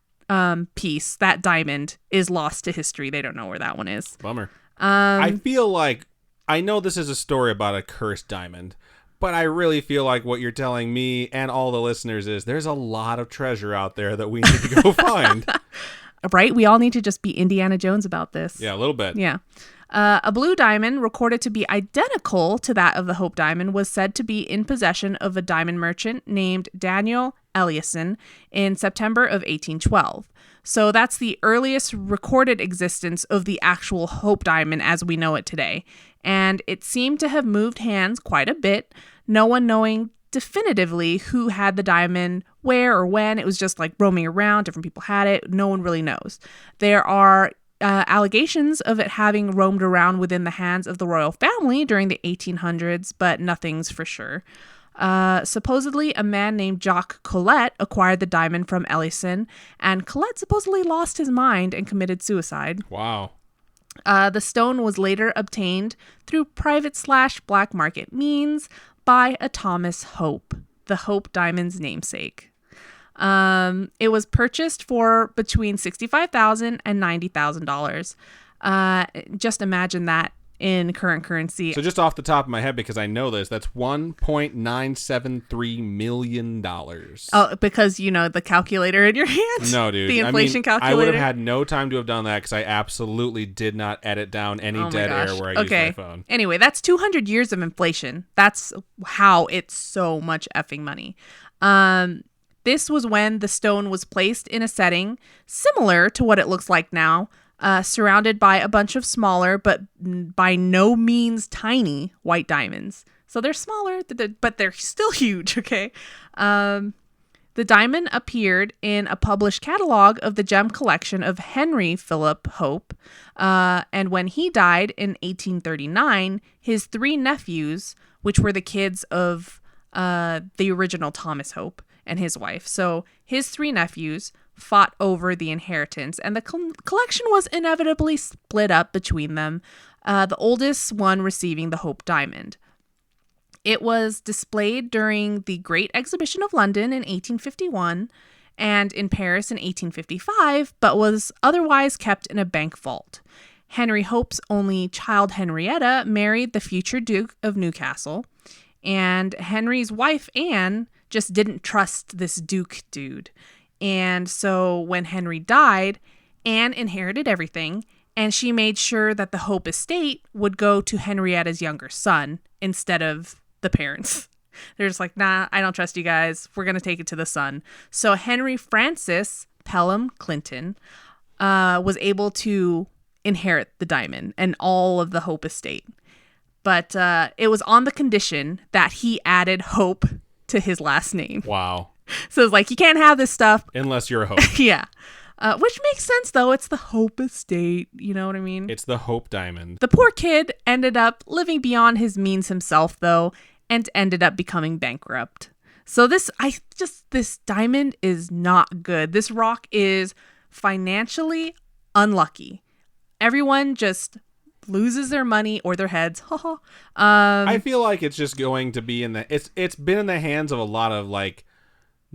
piece, that diamond, is lost to history. They don't know where that one is. Bummer. I feel like, I know this is a story about a cursed diamond, but I really feel like what you're telling me and all the listeners is there's a lot of treasure out there that we need to go find. Right? We all need to just be Indiana Jones about this. Yeah, a little bit. Yeah. A blue diamond, recorded to be identical to that of the Hope Diamond, was said to be in possession of a diamond merchant named Daniel Eliasson in September of 1812. So that's the earliest recorded existence of the actual Hope Diamond as we know it today. And it seemed to have moved hands quite a bit, no one knowing definitively who had the diamond, where or when. It was just like roaming around, different people had it. No one really knows. There are allegations of it having roamed around within the hands of the royal family during the 1800s, but nothing's for sure. Supposedly, a man named Jacques Collet acquired the diamond from Eliasson, and Collet supposedly lost his mind and committed suicide. Wow. The stone was later obtained through private/black market means by a Thomas Hope, the Hope Diamond's namesake. It was purchased for between $65,000 and $90,000. Just imagine that in current currency. So just off the top of my head, because I know this, that's $1.973 million. Oh, because you know the calculator in your hand? No, dude. The inflation calculator? I would have had no time to have done that because I absolutely did not edit down any dead air where I used my phone. Anyway, that's 200 years of inflation. That's how it's so much effing money. This was when the stone was placed in a setting similar to what it looks like now, surrounded by a bunch of smaller, but by no means tiny, white diamonds. So they're smaller, but they're still huge, okay? The diamond appeared in a published catalog of the gem collection of Henry Philip Hope. And when he died in 1839, his three nephews, which were the kids of the original Thomas Hope and his wife. So his three nephews fought over the inheritance, and the collection was inevitably split up between them, the oldest one receiving the Hope Diamond. It was displayed during the Great Exhibition of London in 1851 and in Paris in 1855, but was otherwise kept in a bank vault. Henry Hope's only child, Henrietta, married the future Duke of Newcastle, and Henry's wife, Anne, just didn't trust this Duke dude. And so when Henry died, Anne inherited everything, and she made sure that the Hope estate would go to Henrietta's younger son instead of the parents. They're just like, nah, I don't trust you guys. We're going to take it to the son. So Henry Francis Pelham Clinton was able to inherit the diamond and all of the Hope estate. But it was on the condition that he added Hope to his last name. Wow. So it's like, you can't have this stuff. Unless you're a Hope. Yeah. Which makes sense, though. It's the Hope estate. You know what I mean? It's the Hope Diamond. The poor kid ended up living beyond his means himself, though, and ended up becoming bankrupt. So this diamond is not good. This rock is financially unlucky. Everyone just loses their money or their heads. I feel like it's just going to be it's been in the hands of a lot of like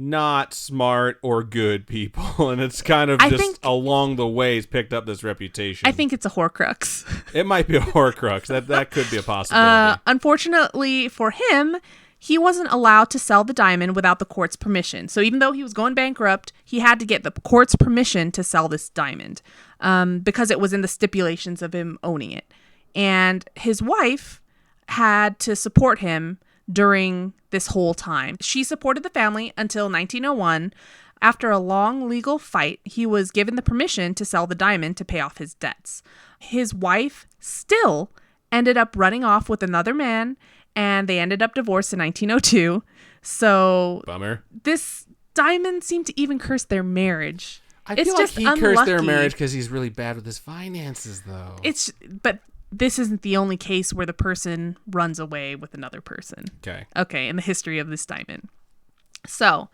not smart or good people, and it's kind of along the ways picked up this reputation. I think it's a Horcrux. It might be a Horcrux. That could be a possibility. Unfortunately for him, he wasn't allowed to sell the diamond without the court's permission. So even though he was going bankrupt, he had to get the court's permission to sell this diamond because it was in the stipulations of him owning it. And his wife had to support him during this whole time. She supported the family until 1901. After a long legal fight, he was given the permission to sell the diamond to pay off his debts. His wife still ended up running off with another man, and they ended up divorced in 1902. So bummer. This diamond seemed to even curse their marriage. I feel like he cursed their marriage because he's really bad with his finances, though. But this isn't the only case where the person runs away with another person. Okay, in the history of this diamond. So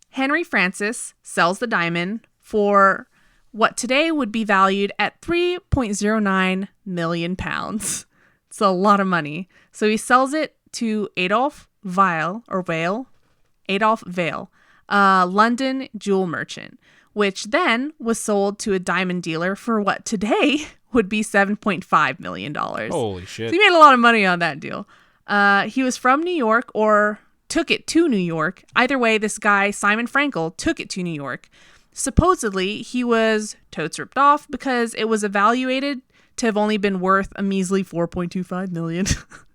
Henry Francis sells the diamond for what today would be valued at 3.09 million pounds. It's a lot of money. So he sells it to Adolf Vail, London jewel merchant, which then was sold to a diamond dealer for what today would be $7.5 million. Holy shit. So he made a lot of money on that deal. He was from New York or took it to New York. Either way, this guy, Simon Frankel, took it to New York. Supposedly, he was totes ripped off because it was evaluated to have only been worth a measly $4.25 million.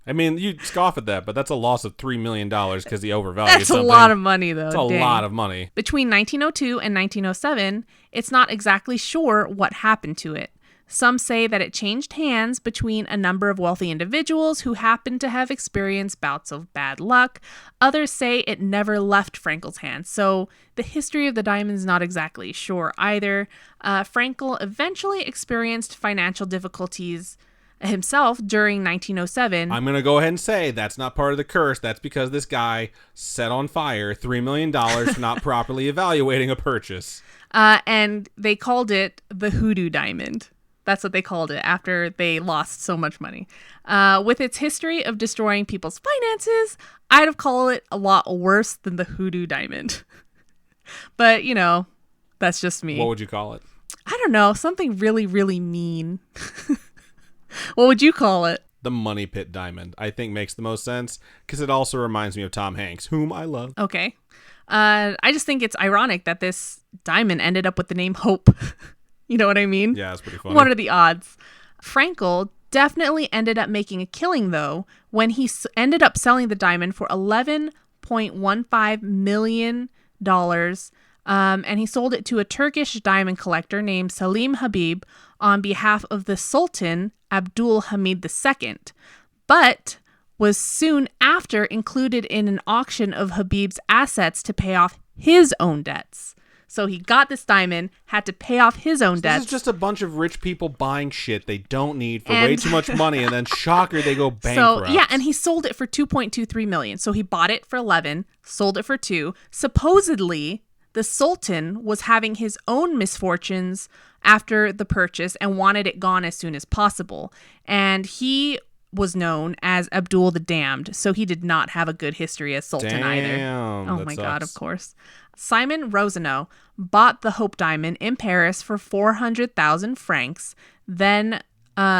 I mean, you scoff at that, but that's a loss of $3 million because he overvalued That's something. a lot of money, though. It's a lot of money. Between 1902 and 1907, it's not exactly sure what happened to it. Some say that it changed hands between a number of wealthy individuals who happened to have experienced bouts of bad luck. Others say it never left Frankel's hands. So the history of the diamond is not exactly sure either. Frankel eventually experienced financial difficulties himself during 1907. I'm going to go ahead and say that's not part of the curse. That's because this guy set on fire $3 million for not properly evaluating a purchase. And they called it the hoodoo diamond. That's what they called it after they lost so much money. With its history of destroying people's finances, I'd have called it a lot worse than the hoodoo diamond. But, you know, that's just me. What would you call it? I don't know. Something really, really mean. What would you call it? The money pit diamond, I think, makes the most sense because it also reminds me of Tom Hanks, whom I love. Okay. I just think it's ironic that this diamond ended up with the name Hope. You know what I mean? Yeah, it's pretty funny. What are the odds? Frankel definitely ended up making a killing, though, when he ended up selling the diamond for $11.15 million. And he sold it to a Turkish diamond collector named Salim Habib on behalf of the Sultan Abdul Hamid II, but was soon after included in an auction of Habib's assets to pay off his own debts. So he got this diamond, had to pay off his own debts. This is just a bunch of rich people buying shit they don't need for way too much money, and then shocker, they go bankrupt. So yeah, and he sold it for $2.23 million. So he bought it for 11, sold it for 2. Supposedly, the Sultan was having his own misfortunes after the purchase and wanted it gone as soon as possible. And he was known as Abdul the Damned, so he did not have a good history as Sultan either. Oh my God, of course. Simon Rosenau bought the Hope Diamond in Paris for 400,000 francs, then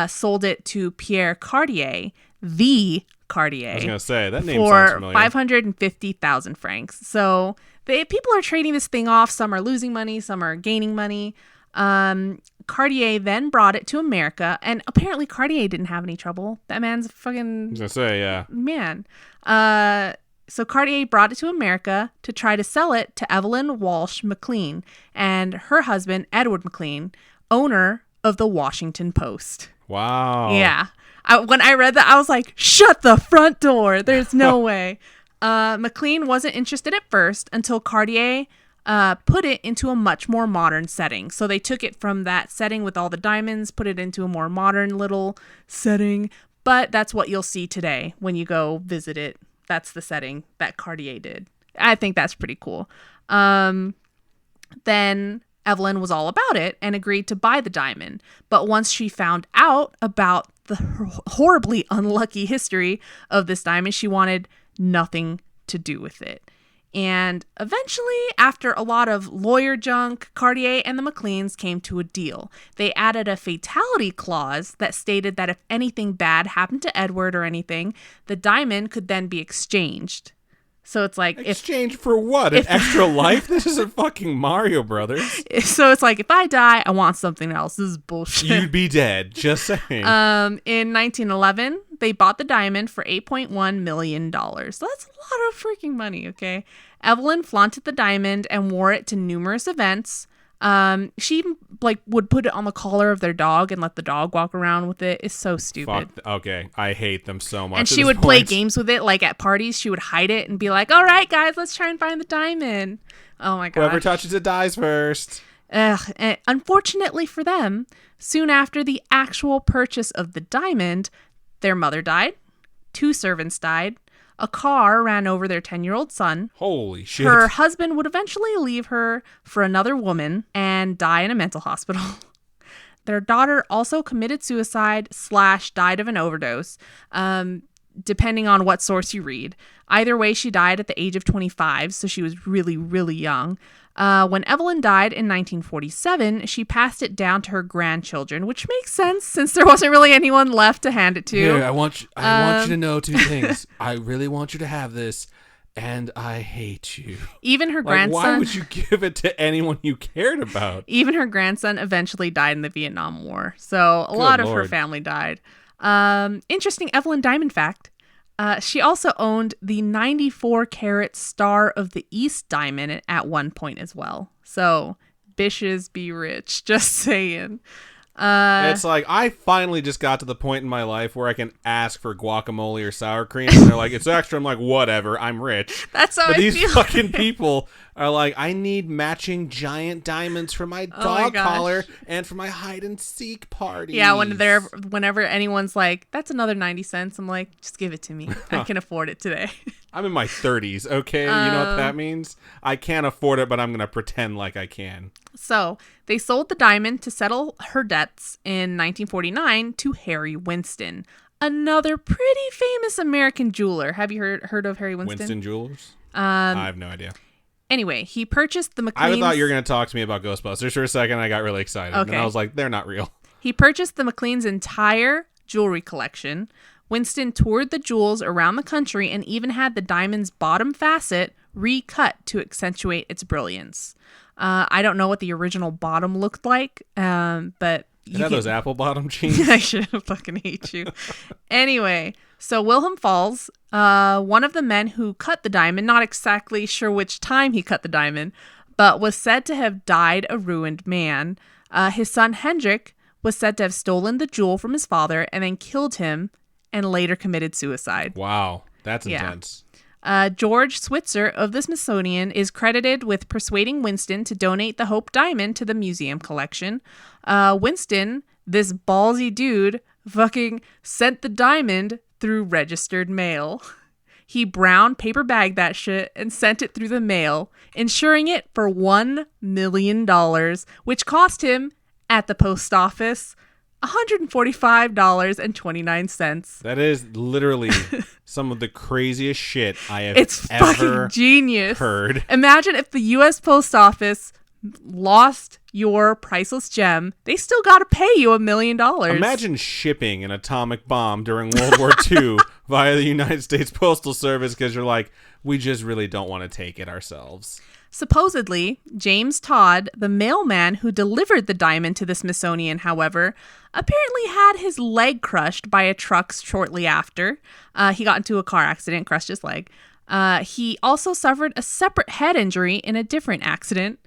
sold it to Pierre Cartier, the Cartier. I was going to say, that name sounds for familiar. 550,000 francs. So people are trading this thing off. Some are losing money, some are gaining money. Cartier then brought it to America, and apparently Cartier didn't have any trouble. That man's a fucking... I was going to say, yeah. Man. So Cartier brought it to America to try to sell it to Evelyn Walsh McLean and her husband, Edward McLean, owner of the Washington Post. Wow. Yeah. When I read that, I was like, shut the front door. There's no way. McLean wasn't interested at first until Cartier put it into a much more modern setting. So they took it from that setting with all the diamonds, put it into a more modern little setting. But that's what you'll see today when you go visit it. That's the setting that Cartier did. I think that's pretty cool. Then Evelyn was all about it and agreed to buy the diamond. But once she found out about the horribly unlucky history of this diamond, she wanted nothing to do with it. And eventually, after a lot of lawyer junk, Cartier and the McLeans came to a deal. They added a fatality clause that stated that if anything bad happened to Edward or anything, the diamond could then be exchanged. So it's like exchange for what? An extra life? This isn't fucking Mario Brothers. So it's like if I die, I want something else. This is bullshit. You'd be dead. Just saying. In 1911, they bought the diamond for $8.1 million. So that's a lot of freaking money. Okay. Evelyn flaunted the diamond and wore it to numerous events. She would put it on the collar of their dog and let the dog walk around with it. It's so stupid. Okay, I hate them so much. And she would play games with it, like at parties. She would hide it and be like, "All right, guys, let's try and find the diamond." Oh my god! Whoever touches it dies first. Unfortunately for them, soon after the actual purchase of the diamond, their mother died, 2 servants died. A car ran over their 10-year-old son. Holy shit. Her husband would eventually leave her for another woman and die in a mental hospital. Their daughter also committed suicide / died of an overdose, depending on what source you read. Either way, she died at the age of 25, so she was really, really young. When Evelyn died in 1947, she passed it down to her grandchildren, which makes sense since there wasn't really anyone left to hand it to. Here, I want you to know 2 things. I really want you to have this, and I hate you. Even her grandson. Why would you give it to anyone you cared about? Even her grandson eventually died in the Vietnam War, so a lot of her family died. Interesting Evelyn Diamond fact. She also owned the 94-carat Star of the East diamond at one point as well. So, bitches be rich. Just saying. It's like, I finally just got to the point in my life where I can ask for guacamole or sour cream, and they're like, it's extra. I'm like, whatever, I'm rich. That's how but I these feel. fucking people are like, I need matching giant diamonds for my dog collar and for my hide and seek party. Yeah, whenever anyone's like, that's another 90 cents, I'm like, just give it to me. I can afford it today. I'm in my 30s, okay? You know what that means? I can't afford it, but I'm going to pretend like I can. So, they sold the diamond to settle her debts in 1949 to Harry Winston, another pretty famous American jeweler. Have you heard of Harry Winston? Winston Jewelers? I have no idea. Anyway, he purchased the McLeans. I thought you were going to talk to me about Ghostbusters for a second. I got really excited. Okay. And I was like, they're not real. He purchased the McLeans' entire jewelry collection. Winston toured the jewels around the country and even had the diamond's bottom facet recut to accentuate its brilliance. I don't know what the original bottom looked like, but... It had those apple bottom jeans. I should fucking hate you. Anyway, so Wilhelm Falls, one of the men who cut the diamond, not exactly sure which time he cut the diamond, but was said to have died a ruined man. His son Hendrik was said to have stolen the jewel from his father and then killed him and later committed suicide. Wow, that's intense. George Switzer of the Smithsonian is credited with persuading Winston to donate the Hope Diamond to the museum collection. Winston, this ballsy dude, fucking sent the diamond through registered mail. He brown paper bagged that shit and sent it through the mail, insuring it for $1 million, which cost him, at the post office, $145.29. That is literally some of the craziest shit I have fucking genius. Heard. Imagine if the U.S. Post Office lost your priceless gem, they still got to pay you $1 million. Imagine shipping an atomic bomb during World War II via the United States Postal Service because you're like, we just really don't want to take it ourselves. Supposedly, James Todd, the mailman who delivered the diamond to the Smithsonian, however, apparently had his leg crushed by a truck shortly after. He got into a car accident, crushed his leg. He also suffered a separate head injury in a different accident.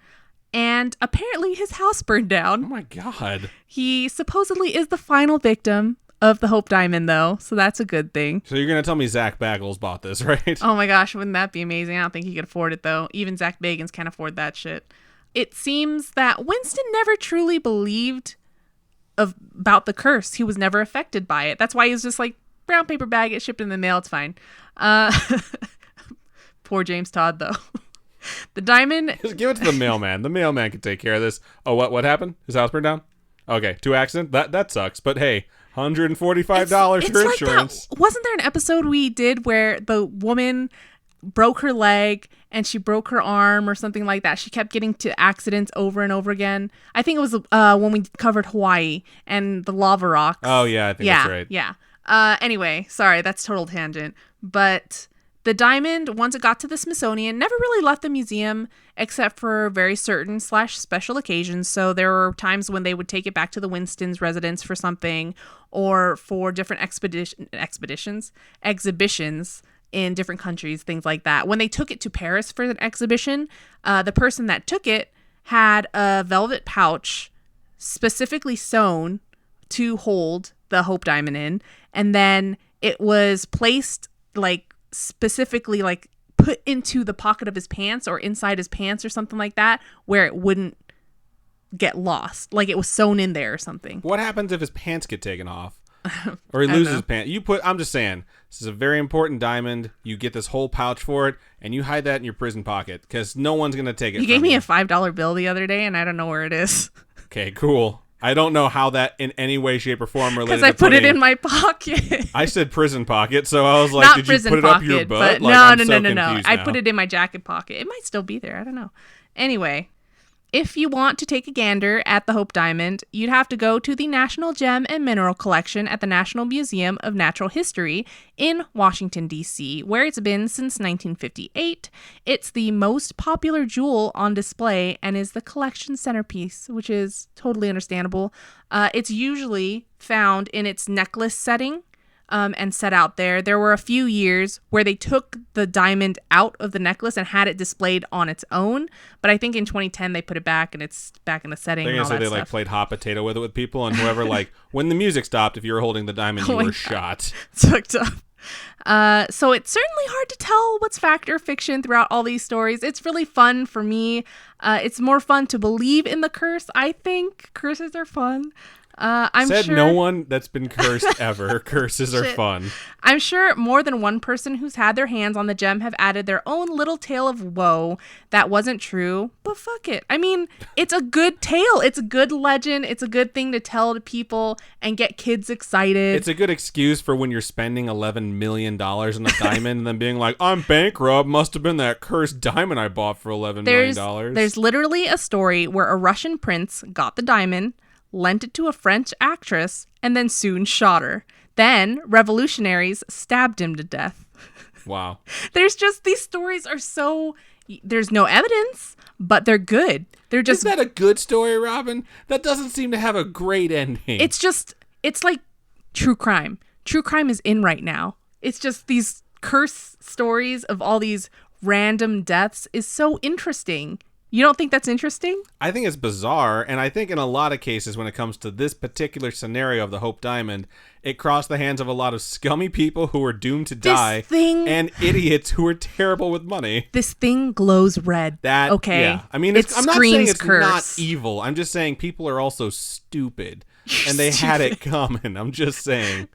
And apparently his house burned down. Oh my God. He supposedly is the final victim of the Hope Diamond, though, so that's a good thing. So you're going to tell me Zach Bagels bought this, right? Oh my gosh, wouldn't that be amazing? I don't think he could afford it, though. Even Zach Bagans can't afford that shit. It seems that Winston never truly believed about the curse. He was never affected by it. That's why he was just like, brown paper bag, it shipped in the mail, it's fine. Poor James Todd, though. The diamond... Just give it to the mailman. The mailman can take care of this. Oh, what happened? His house burned down? Okay, 2 accident? That sucks, but hey... $145 for insurance. Wasn't there an episode we did where the woman broke her leg and she broke her arm or something like that. She kept getting to accidents over and over again. I think it was when we covered Hawaii and the lava rocks. Oh, yeah, I think that's right. Yeah. Anyway, sorry, that's total tangent. But the diamond, once it got to the Smithsonian, never really left the museum except for very certain / special occasions. So there were times when they would take it back to the Winston's residence for something, or for different exhibitions in different countries, things like that. When they took it to Paris for an exhibition, the person that took it had a velvet pouch specifically sewn to hold the Hope Diamond in, and then it was placed like specifically like put into the pocket of his pants or inside his pants or something like that, where it wouldn't get lost, like it was sewn in there or something. What happens if his pants get taken off? Or he loses his pants? I'm just saying, this is a very important diamond. You get this whole pouch for it, and you hide that in your prison pocket, because no one's going to take it. You gave me a $5 bill the other day, and I don't know where it is. Okay, cool. I don't know how that in any way, shape, or form related to because I put it in my pocket. I said prison pocket, so I was like, not did you prison put it pocket, up your butt? But like, no. I put it in my jacket pocket. It might still be there. I don't know. Anyway, if you want to take a gander at the Hope Diamond, you'd have to go to the National Gem and Mineral Collection at the National Museum of Natural History in Washington, D.C., where it's been since 1958. It's the most popular jewel on display and is the collection centerpiece, which is totally understandable. It's usually found in its necklace setting. And set out there. There were a few years where they took the diamond out of the necklace and had it displayed on its own. But I think in 2010 they put it back and it's back in the setting. They're going to say they like played hot potato with it with people, and whoever like when the music stopped, if you were holding the diamond, you were shot. It's hooked up. So it's certainly hard to tell what's fact or fiction throughout all these stories. It's really fun for me. It's more fun to believe in the curse. I think curses are fun. I'm Said sure no one that's been cursed ever. Curses are fun. I'm sure more than one person who's had their hands on the gem have added their own little tale of woe that wasn't true, but fuck it. I mean, it's a good tale. It's a good legend. It's a good thing to tell to people and get kids excited. It's a good excuse for when you're spending $11 million on a diamond and then being like, I'm bankrupt. Must have been that cursed diamond I bought for $11 million. There's literally a story where a Russian prince got the diamond, lent it to a French actress, and then soon shot her. Then revolutionaries stabbed him to death. Wow. There's just, these stories are so, there's no evidence, but they're good. They're just. Is that a good story, Robin? That doesn't seem to have a great ending. It's like true crime. True crime is in right now. It's just these curse stories of all these random deaths is so interesting. You don't think that's interesting? I think it's bizarre, and I think in a lot of cases when it comes to this particular scenario of the Hope Diamond, it crossed the hands of a lot of scummy people who were doomed to die and idiots who were terrible with money. This thing glows red. Okay. Yeah. I mean, I'm not saying it's not evil. I'm just saying people are also stupid, and they had it coming. I'm just saying.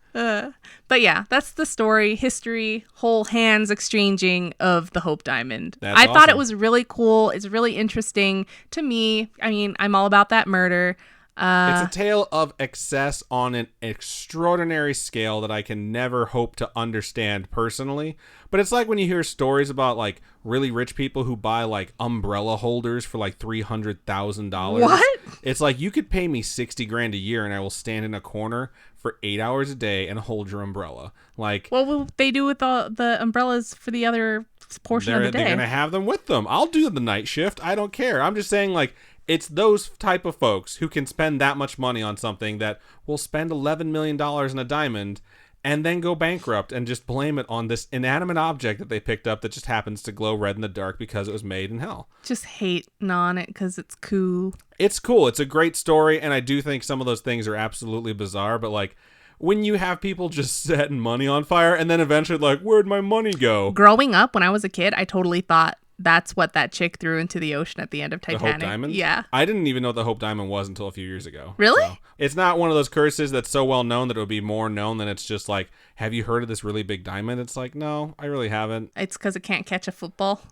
But yeah, that's the story, history, whole hands exchanging of the Hope Diamond. I thought it was really cool. It's really interesting to me. I mean, I'm all about that murder. It's a tale of excess on an extraordinary scale that I can never hope to understand personally. But it's like when you hear stories about like really rich people who buy like umbrella holders for like $300,000. What? It's like, you could pay me $60,000 a year and I will stand in a corner for 8 hours a day and hold your umbrella. Like, what will they do with the umbrellas for the other portion of the day? They're going to have them with them. I'll do the night shift. I don't care. I'm just saying, like, it's those type of folks who can spend that much money on something that will spend $11 million in a diamond and then go bankrupt and just blame it on this inanimate object that they picked up that just happens to glow red in the dark because it was made in hell. Just hating on it because it's cool. It's cool. It's a great story, and I do think some of those things are absolutely bizarre, but like, when you have people just setting money on fire and then eventually like, where'd my money go? Growing up, when I was a kid, I totally thought that's what that chick threw into the ocean at the end of Titanic. The Hope Diamond? Yeah. I didn't even know what the Hope Diamond was until a few years ago. Really? So, it's not one of those curses that's so well known that it would be more known than it's just like, have you heard of this really big diamond? It's like, no, I really haven't. It's because it can't catch a football.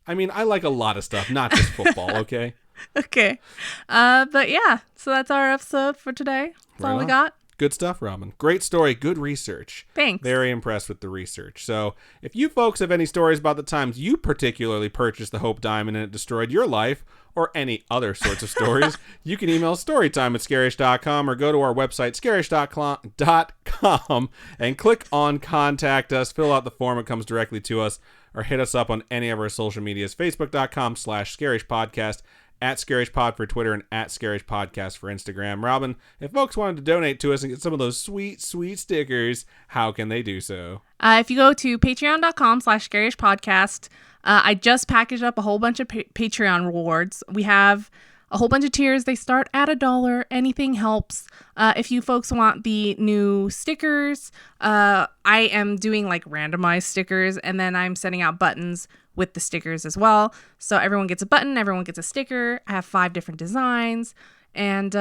I mean, I like a lot of stuff, not just football, okay? Okay. But yeah, so that's our episode for today. That's all we got. Good stuff, Robin. Great story. Good research. Thanks. Very impressed with the research. So if you folks have any stories about the times you particularly purchased the Hope Diamond and it destroyed your life, or any other sorts of stories, you can email storytime@scarish.com or go to our website, scarish.com, and click on Contact Us. Fill out the form. It comes directly to us, or hit us up on any of our social medias, facebook.com/scarishpodcast, @scarishpod for Twitter, and @scarishpodcast for Instagram. Robin, if folks wanted to donate to us and get some of those sweet, sweet stickers, how can they do so? If you go to patreon.com/scarishpodcast, I just packaged up a whole bunch of Patreon rewards. We have a whole bunch of tiers. They start at $1. Anything helps. If you folks want the new stickers, I am doing like randomized stickers, and then I'm sending out buttons with the stickers as well. So everyone gets a button, everyone gets a sticker. I have 5 different designs, and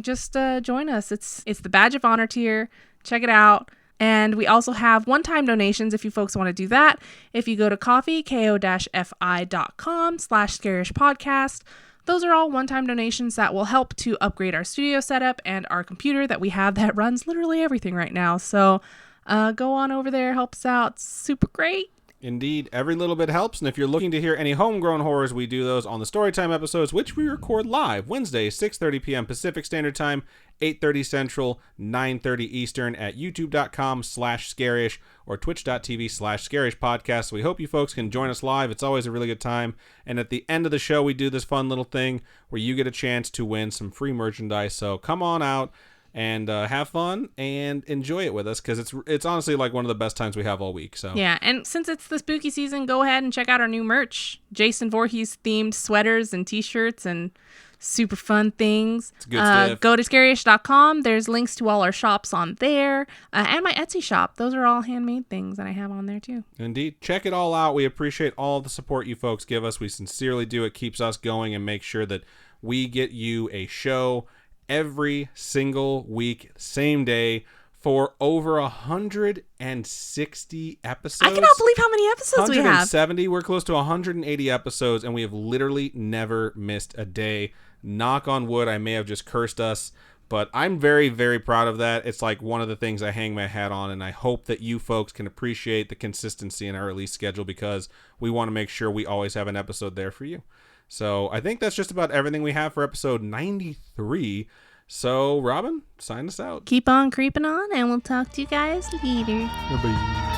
just join us. It's the Badge of Honor tier. Check it out. And we also have one-time donations if you folks want to do that. If you go to ko-fi.com/scarishpodcast, those are all one-time donations that will help to upgrade our studio setup and our computer that we have that runs literally everything right now. So go on over there, help us out. It's super great. Indeed, every little bit helps, and if you're looking to hear any homegrown horrors, we do those on the Storytime episodes, which we record live Wednesdays, 6:30 p.m. Pacific Standard Time, 8:30 Central, 9:30 Eastern at youtube.com/scarish or twitch.tv/scarish podcast. So we hope you folks can join us live. It's always a really good time, and at the end of the show, we do this fun little thing where you get a chance to win some free merchandise. So come on out and have fun and enjoy it with us, because it's honestly like one of the best times we have all week. So yeah, and since it's the spooky season, go ahead and check out our new merch. Jason Voorhees themed sweaters and t-shirts and super fun things. It's good stuff. Go to scarish.com. There's links to all our shops on there, and my Etsy shop. Those are all handmade things that I have on there too. Indeed. Check it all out. We appreciate all the support you folks give us. We sincerely do. It keeps us going and make sure that we get you a show every single week, same day, for over 160 episodes. I cannot believe how many episodes we have. 170. We're close to 180 episodes, and we have literally never missed a day. Knock on wood. I may have just cursed us, but I'm very, very proud of that. It's like one of the things I hang my hat on, and I hope that you folks can appreciate the consistency in our release schedule, because we want to make sure we always have an episode there for you. So I think that's just about everything we have for episode 93. So, Robin, sign us out. Keep on creeping on, and we'll talk to you guys later. Bye-bye.